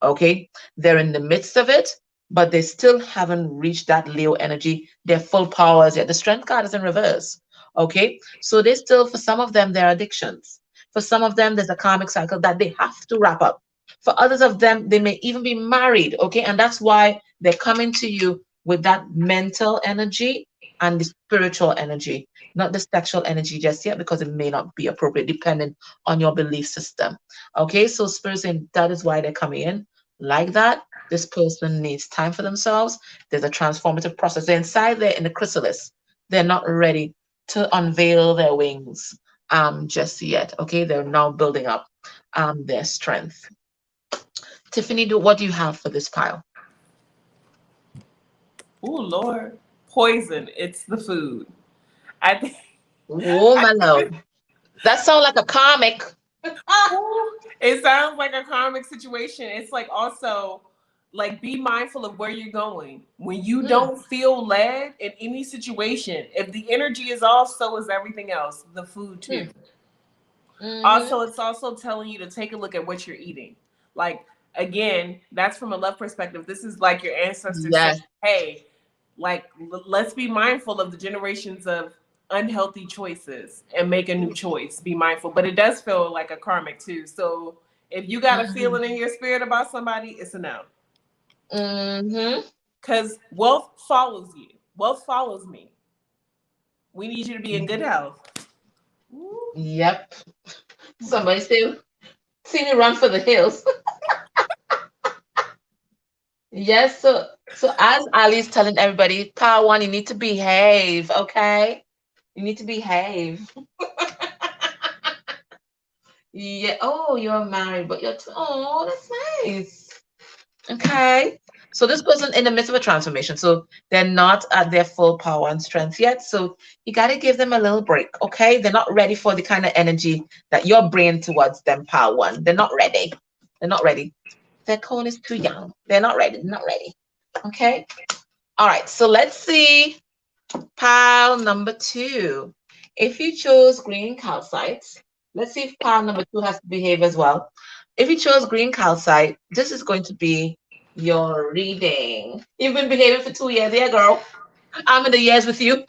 Okay, they're in the midst of it, but they still haven't reached that Leo energy, their full powers yet. The strength card is in reverse. Okay, so they still, for some of them, there are addictions. For some of them, there's a karmic cycle that they have to wrap up. For others of them, they may even be married. Okay, and that's why they're coming to you with that mental energy and the spiritual energy, not the sexual energy just yet, because it may not be appropriate depending on your belief system. Okay, so spirit saying that is why they're coming in like that. This person needs time for themselves. There's a transformative process. They're inside there in the chrysalis. They're not ready to unveil their wings just yet. Okay, they're now building up their strength. Tiffany, what do you have for this pile? Oh Lord, poison. It's the food. I think. Oh my lord, that sounds like a comic. It sounds like a karmic situation. It's like also like be mindful of where you're going. When you don't feel led in any situation, if the energy is off, so is everything else. The food too. Also, it's also telling you to take a look at what you're eating. Like again, that's from a love perspective. This is like your ancestors Yes. saying, "Hey, like let's be mindful of the generations of unhealthy choices and make a new choice. Be mindful." But it does feel like a karmic too. So if you got a feeling in your spirit about somebody, it's a no. Because wealth follows you. Wealth follows me. We need you to be in good health. Yep. Somebody say, see me run for the hills. Yes, so as Ali's telling everybody, power one, you need to behave, okay? You need to behave. Yeah. Oh, you're married, but oh, that's nice. Okay. So this person in the midst of a transformation. So they're not at their full power and strength yet. So you got to give them a little break. Okay. They're not ready for the kind of energy that you're bringing towards them, power one. They're not ready. They're not ready. Their cone is too young. They're not ready. Not ready. Okay. All right. So let's see pile number 2. If you chose green calcite, let's see if pile number 2 has to behave as well. If you chose green calcite, this is going to be your reading. You've been behaving for 2 years, yeah, girl. I'm in the years with you.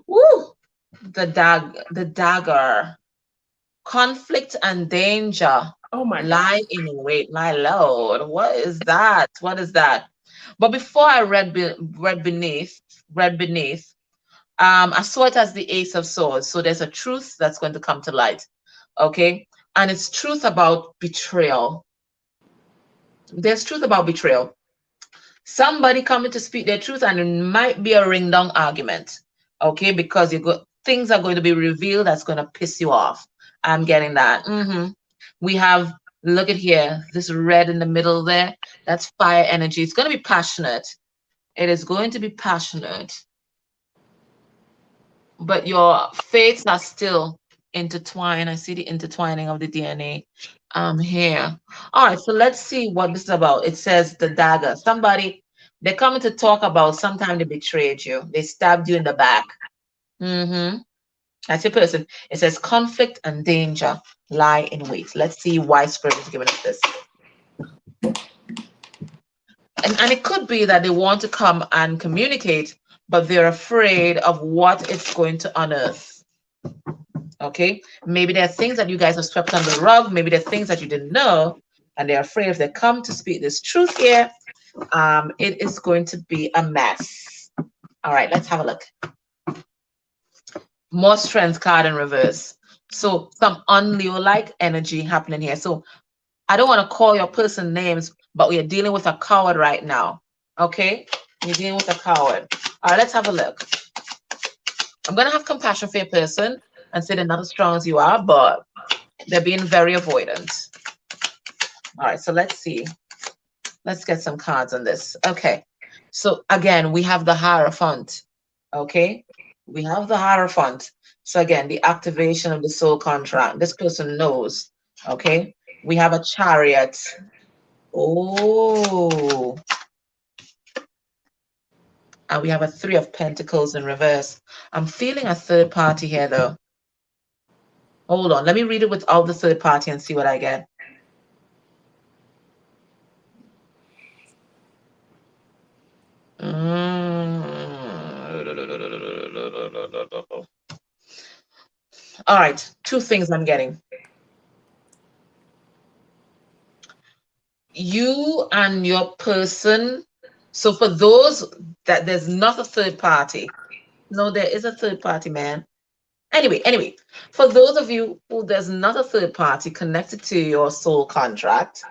Woo! The dagger. Conflict and danger. Oh my God. Lie in wait, my lord. What is that? What is that? But before I read beneath, I saw it as the Ace of Swords. So there's a truth that's going to come to light. Okay. And it's truth about betrayal. There's truth about betrayal. Somebody coming to speak their truth, and it might be a ring down argument. Okay, because things are going to be revealed that's going to piss you off. I'm getting that. We have, look at here, this red in the middle there. That's fire energy. It's going to be passionate. It is going to be passionate. But your fates are still intertwined. I see the intertwining of the DNA here. All right, so let's see what this is about. It says the dagger. Somebody, they're coming to talk about sometime they betrayed you. They stabbed you in the back. That's your person. It says conflict and danger lie in wait. Let's see why Spirit is giving us this. And it could be that they want to come and communicate, but they're afraid of what it's going to unearth. Okay, maybe there are things that you guys have swept under the rug. Maybe there are things that you didn't know, and they're afraid if they come to speak this truth here, it is going to be a mess. All right, let's have a look. More strength card in reverse. So some un-Leo-like energy happening here. So I don't want to call your person names, but we are dealing with a coward right now. Okay, you're dealing with a coward. All right, let's have a look. I'm gonna have compassion for your person and say they're not as strong as you are, but they're being very avoidant. All right, so let's see. Let's get some cards on this. Okay. So again, we have the Hierophant. Okay. We have the Hierophant. So again, the activation of the soul contract. This person knows. Okay. We have a Chariot. Oh. And we have a Three of Pentacles in reverse. I'm feeling a third party here though. Hold on. Let me read it without the third party and see what I get. All right, two things I'm getting. You and your person. So for those that there's not a third party. No, there is a third party, man. Anyway, for those of you who there's not a third party connected to your soul contract,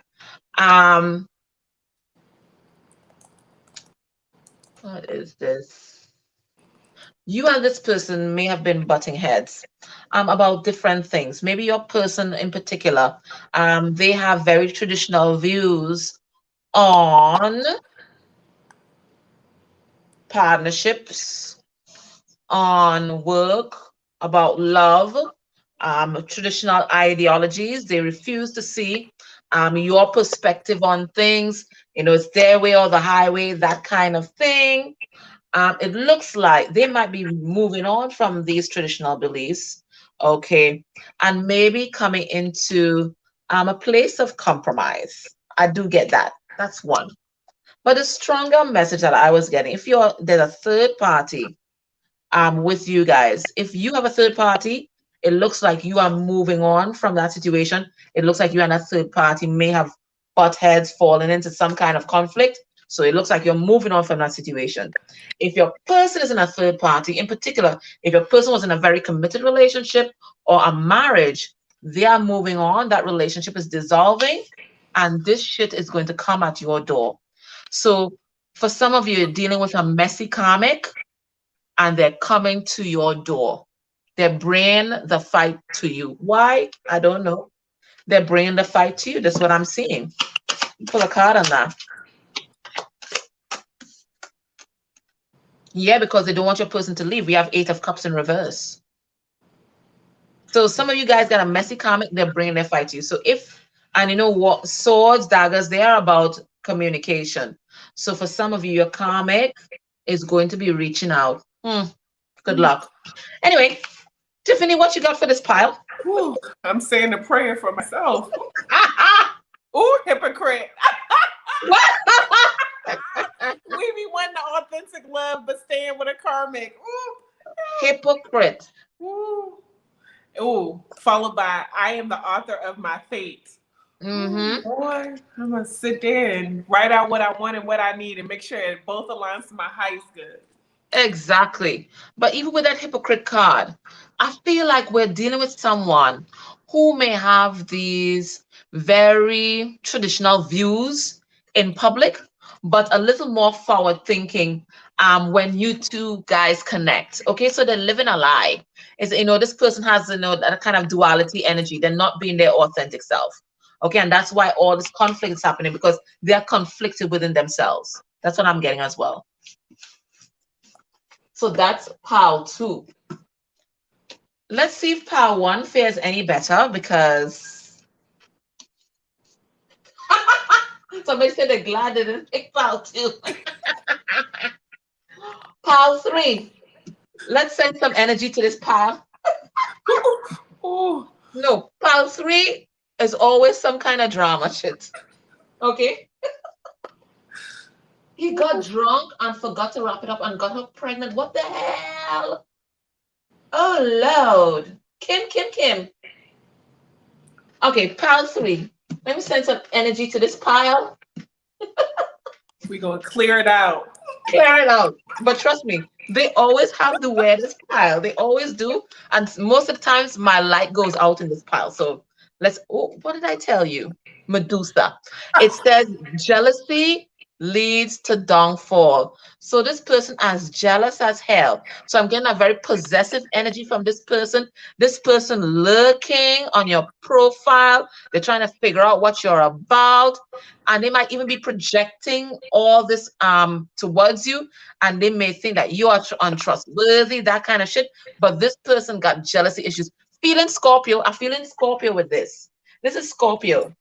what is this? You and this person may have been butting heads about different things. Maybe your person in particular, they have very traditional views on partnerships, on work, about love, traditional ideologies. They refuse to see your perspective on things. You know, it's their way or the highway, that kind of thing. It looks like they might be moving on from these traditional beliefs, okay, and maybe coming into a place of compromise. I do get that. That's one. But a stronger message that I was getting, if there's a third party with you guys, if you have a third party, it looks like you are moving on from that situation. It looks like you and a third party may have butt heads, fallen into some kind of conflict. So it looks like you're moving on from that situation. If your person is in a third party, in particular, if your person was in a very committed relationship or a marriage, they are moving on. That relationship is dissolving, and this shit is going to come at your door. So for some of you, you're dealing with a messy karmic, and they're coming to your door. They're bringing the fight to you. Why? I don't know. They're bringing the fight to you. That's what I'm seeing. Pull a card on that. Yeah, because they don't want your person to leave. We have Eight of Cups in reverse. So some of you guys got a messy karmic. They're bringing their fight to you. So and you know what? Swords, daggers, they are about communication. So for some of you, your karmic is going to be reaching out. Good luck. Anyway, Tiffany, what you got for this pile? Ooh, I'm saying a prayer for myself. Ooh, hypocrite. We be wanting the authentic love, but staying with a karmic. Ooh. Hypocrite. Ooh, followed by I am the author of my fate. Mm-hmm. Boy, I'm gonna sit there and write out what I want and what I need and make sure it both aligns to my highest good. Exactly. But even with that hypocrite card, I feel like we're dealing with someone who may have these very traditional views in public, but a little more forward thinking when you two guys connect. Okay, so they're living a lie. This person has that kind of duality energy. They're not being their authentic self. Okay, and that's why all this conflict is happening, because they're conflicted within themselves. That's what I'm getting as well. So that's pile 2. Let's see if pile 1 fares any better, because somebody said they're glad they didn't pick pile 2. Pile 3. Let's send some energy to this pile. No, pile 3 is always some kind of drama shit. Okay? He got drunk and forgot to wrap it up and got her pregnant. What the hell? Oh, Lord. Kim. Okay, pile 3. Let me send some energy to this pile. We're going to clear it out. Clear it out. But trust me, they always have the weirdest pile. They always do. And most of the times, my light goes out in this pile. So what did I tell you? Medusa. It says jealousy leads to downfall. So this person is jealous as hell. So I'm getting a very possessive energy from this person. This person lurking on your profile. They're trying to figure out what you're about. And they might even be projecting all this towards you. And they may think that you are untrustworthy, that kind of shit. But this person got jealousy issues. Feeling Scorpio. I'm feeling Scorpio with this. This is Scorpio.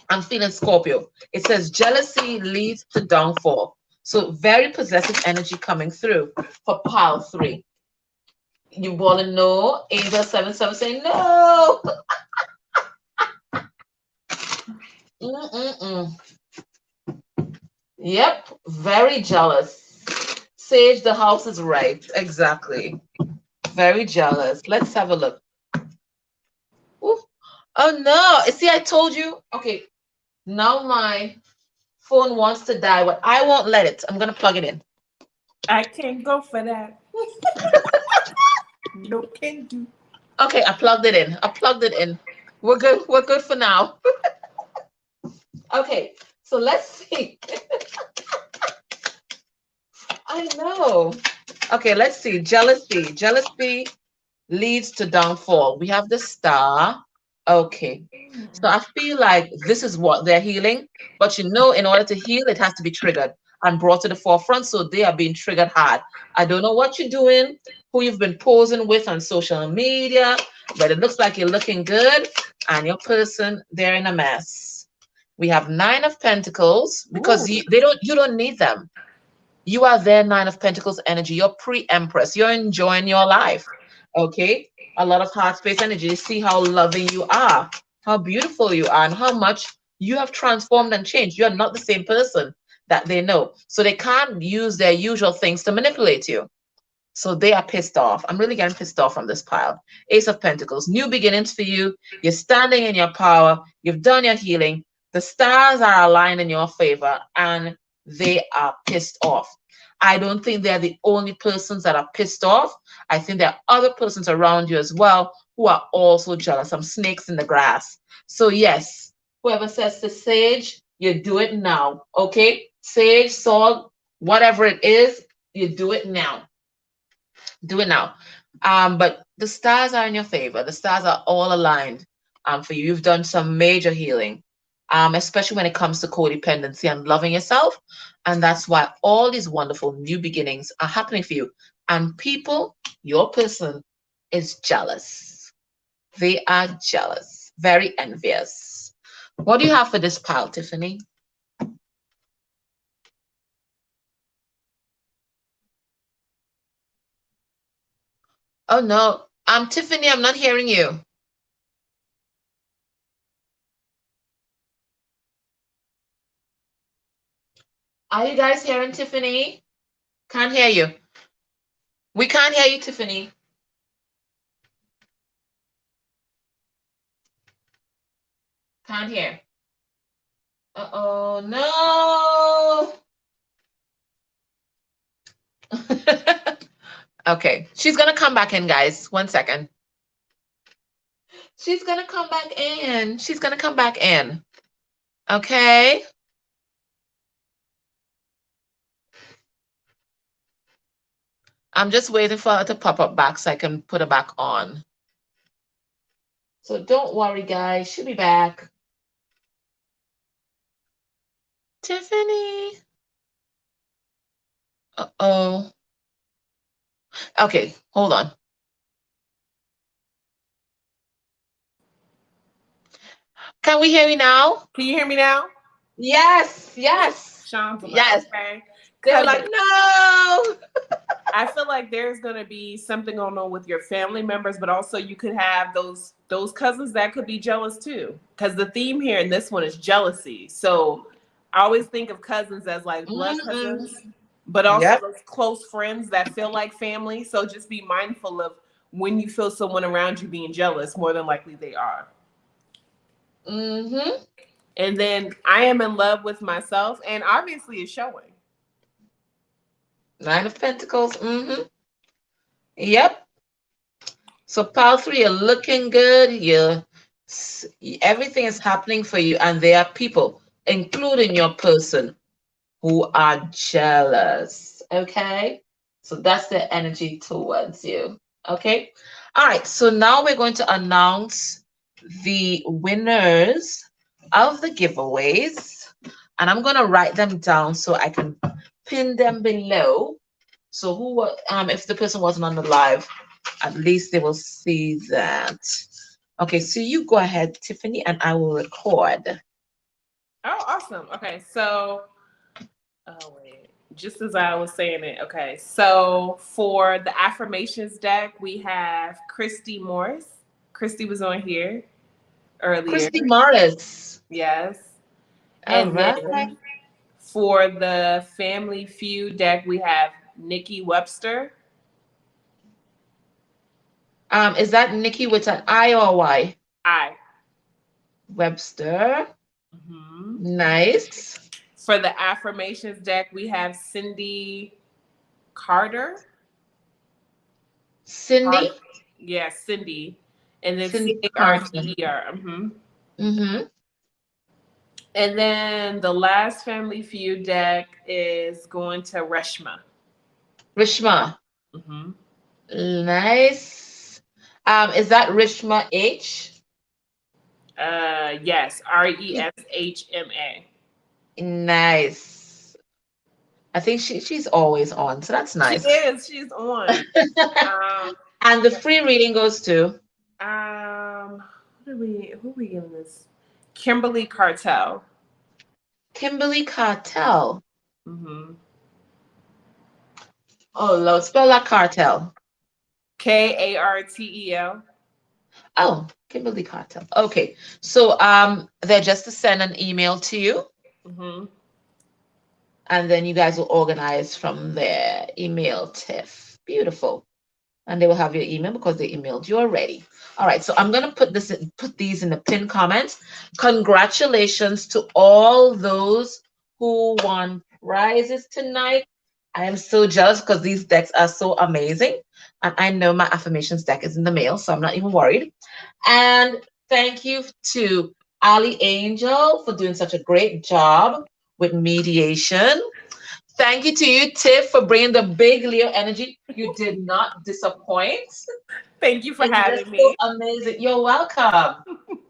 I'm feeling Scorpio. It says jealousy leads to downfall. So very possessive energy coming through for pile 3. You want to know? Angel 77 saying no. Yep, very jealous. Sage, the house is right. Exactly. Very jealous. Let's have a look. Ooh. Oh no. See, I told you. Okay. Now my phone wants to die, but I won't let it. I'm going to plug it in. I can't go for that. No can do. Okay, I plugged it in. I plugged it in. We're good. We're good for now. Okay, so let's see. I know. Okay, let's see. Jealousy. Jealousy leads to downfall. We have the star. Okay. So I feel like this is what they're healing. But you know, in order to heal, it has to be triggered and brought to the forefront. So they are being triggered hard. I don't know what you're doing, who you've been posing with on social media, but it looks like you're looking good. And your person, they're in a mess. We have 9 of Pentacles because you don't need them. You are their 9 of Pentacles energy. You're pre-empress. You're enjoying your life. Okay? A lot of heart space energy. See how loving you are, how beautiful you are, and how much you have transformed and changed. You're not the same person that they know. So they can't use their usual things to manipulate you. So they are pissed off. I'm really getting pissed off from this pile. Ace of Pentacles. New beginnings for you. You're standing in your power. You've done your healing. The stars are aligned in your favor, and they are pissed off. I don't think they're the only persons that are pissed off. I think there are other persons around you as well who are also jealous. Some snakes in the grass. So yes, whoever says to Sage, you do it now. Okay? Sage, salt, whatever it is, you do it now. Do it now. But the stars are in your favor. The stars are all aligned for you. You've done some major healing, especially when it comes to codependency and loving yourself. And that's why all these wonderful new beginnings are happening for you. And people, your person is jealous. They are jealous, very envious. What do you have for this pile, Tiffany? Oh no, Tiffany, I'm not hearing you. Are you guys hearing Tiffany? Can't hear you. We can't hear you, Tiffany. Can't hear. Uh-oh, no. Okay, she's gonna come back in, guys. 1 second. She's gonna come back in. She's gonna come back in. Okay. I'm just waiting for her to pop up back so I can put her back on. So don't worry, guys. She'll be back. Tiffany. Uh-oh. Okay, hold on. Can we hear you now? Can you hear me now? Yes, yes. Shantala, yes. Okay. They're like, no. I feel like there's gonna be something going on with your family members, but also you could have those cousins that could be jealous too. Because the theme here in this one is jealousy. So I always think of cousins as like blood cousins, but also those close friends that feel like family. So just be mindful of when you feel someone around you being jealous. More than likely they are. And then I am in love with myself, and obviously it's showing. 9 of Pentacles. Yep. So pile 3, you're looking good. Everything is happening for you, and there are people. including your person who are jealous. Okay, so that's the energy towards you. Okay, all right, so now we're going to announce the winners of the giveaways, and I'm going to write them down so I can pin them below. So if the person wasn't on the live, at least they will see that. Okay, so you go ahead, Tiffany, and I will record. Oh, awesome. Okay, so, just as I was saying it, okay, so for the affirmations deck, we have Kristy Morris. Kristy was on here earlier. Kristy Morris. Yes. All And right. then for the Family Feud deck, we have Nicki Webster. Is that Nicki with an I or a Y? I. Webster. Mm-hmm. Nice. For the affirmations deck, we have Cindy Carter. Cindy? Yeah, Cindy. And then Cindy C-A-R-T-E-R. Mm-hmm. Mm-hmm. And then the last Family Feud deck is going to Reshma. Reshma. Mm-hmm. Nice. Is that Reshma H? Yes, Reshma. Nice. I think she's always on, so that's nice. She is. She's on. And the free reading goes to who are we giving this? Kimberly Kartel. Kimberly Kartel. Mm-hmm. Oh Lord, spell that cartel. Kartel. Oh, Kimberly Kartel. Okay, so they're just to send an email to you. Mm-hmm. And then you guys will organize from their email, Tiff. Beautiful. And they will have your email because they emailed you already. All right, so I'm gonna put these in the pinned comments. Congratulations to all those who won prizes tonight. I am so jealous because these decks are so amazing. And I know my affirmations deck is in the mail, so I'm not even worried. And thank you to Ali Angel for doing such a great job with mediation. Thank you to you, Tiff, for bringing the big Leo energy. You did not disappoint. Thank you for having me. So amazing. You're welcome.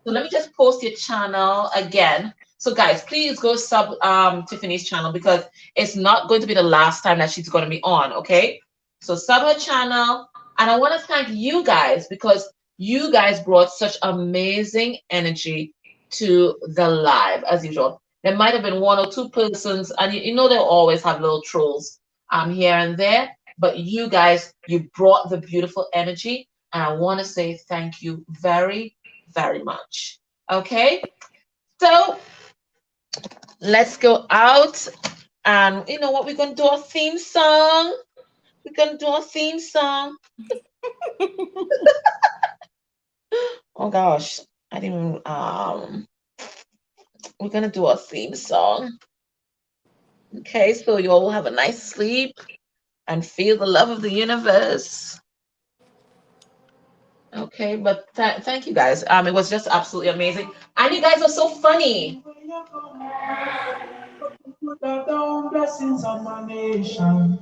So let me just post your channel again. So guys, please go sub Tiffany's channel because it's not going to be the last time that she's going to be on, okay? So sub her channel. And I want to thank you guys because you guys brought such amazing energy to the live as usual. There might have been one or two persons, and you know they'll always have little trolls here and there. But you guys, you brought the beautiful energy, and I want to say thank you very, very much. Okay, so let's go out, and you know what? We're gonna do a theme song. We're gonna do a theme song. Oh gosh, I didn't. We're gonna do a theme song. Okay, so you all will have a nice sleep and feel the love of the universe. Okay, but thank you guys. It was just absolutely amazing, and you guys are so funny. Blessings on my nation.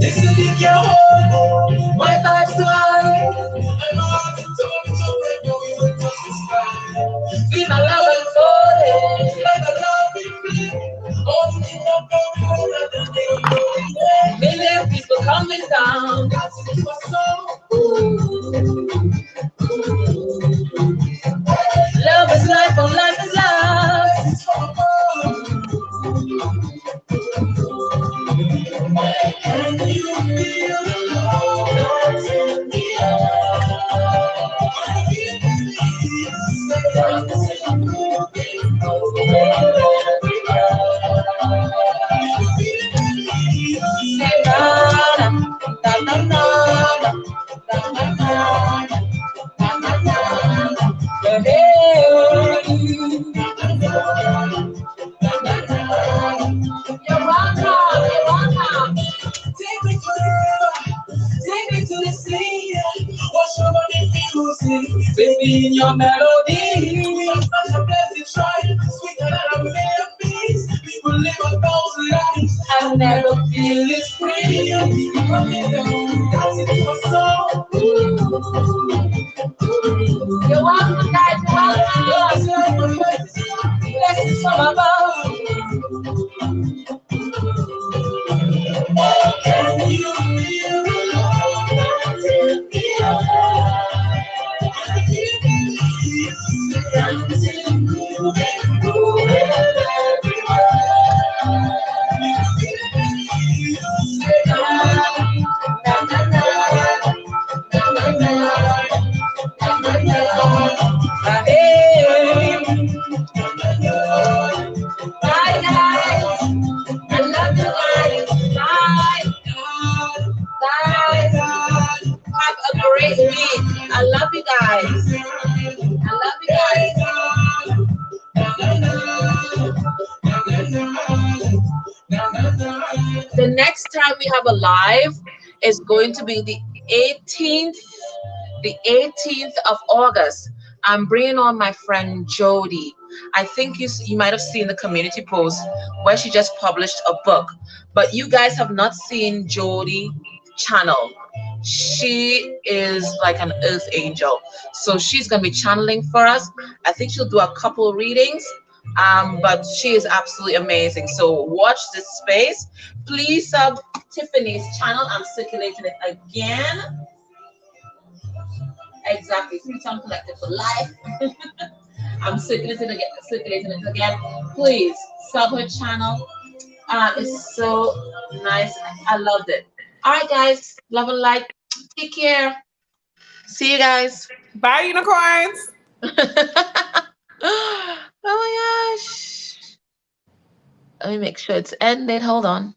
This is the girl, my life's high. I'm out in town, so I know you will touch the sky. Feel my love and falling, like a love in me. Only one more than they million people coming down. That's it for love is life, and life is love. And you feel the love in the in your melody. Such a blessed try, sweeter than a million bees. People live 1,000 lives and never feel this free. That's it for soul. You're welcome, guys. You're welcome. Blessings from above. Can you feel the love that's in the air? Have a great week. I love you guys. I love you guys. The next time we have a live is going to be the 18th, the 18th of August. I'm bringing on my friend Jody. I think you might have seen the community post where she just published a book, but you guys have not seen Jody channel. She is like an earth angel, so she's gonna be channeling for us. I think she'll do a couple readings, but she is absolutely amazing. So watch this space. Please sub Tiffany's channel. I'm circulating it again. Exactly, Freetown Collective for life. I'm circulating it again. Please sub her channel. It's so nice. I loved it. All right, guys. Love and light. Take care. See you guys. Bye, unicorns. Oh my gosh. Let me make sure it's ended. Hold on.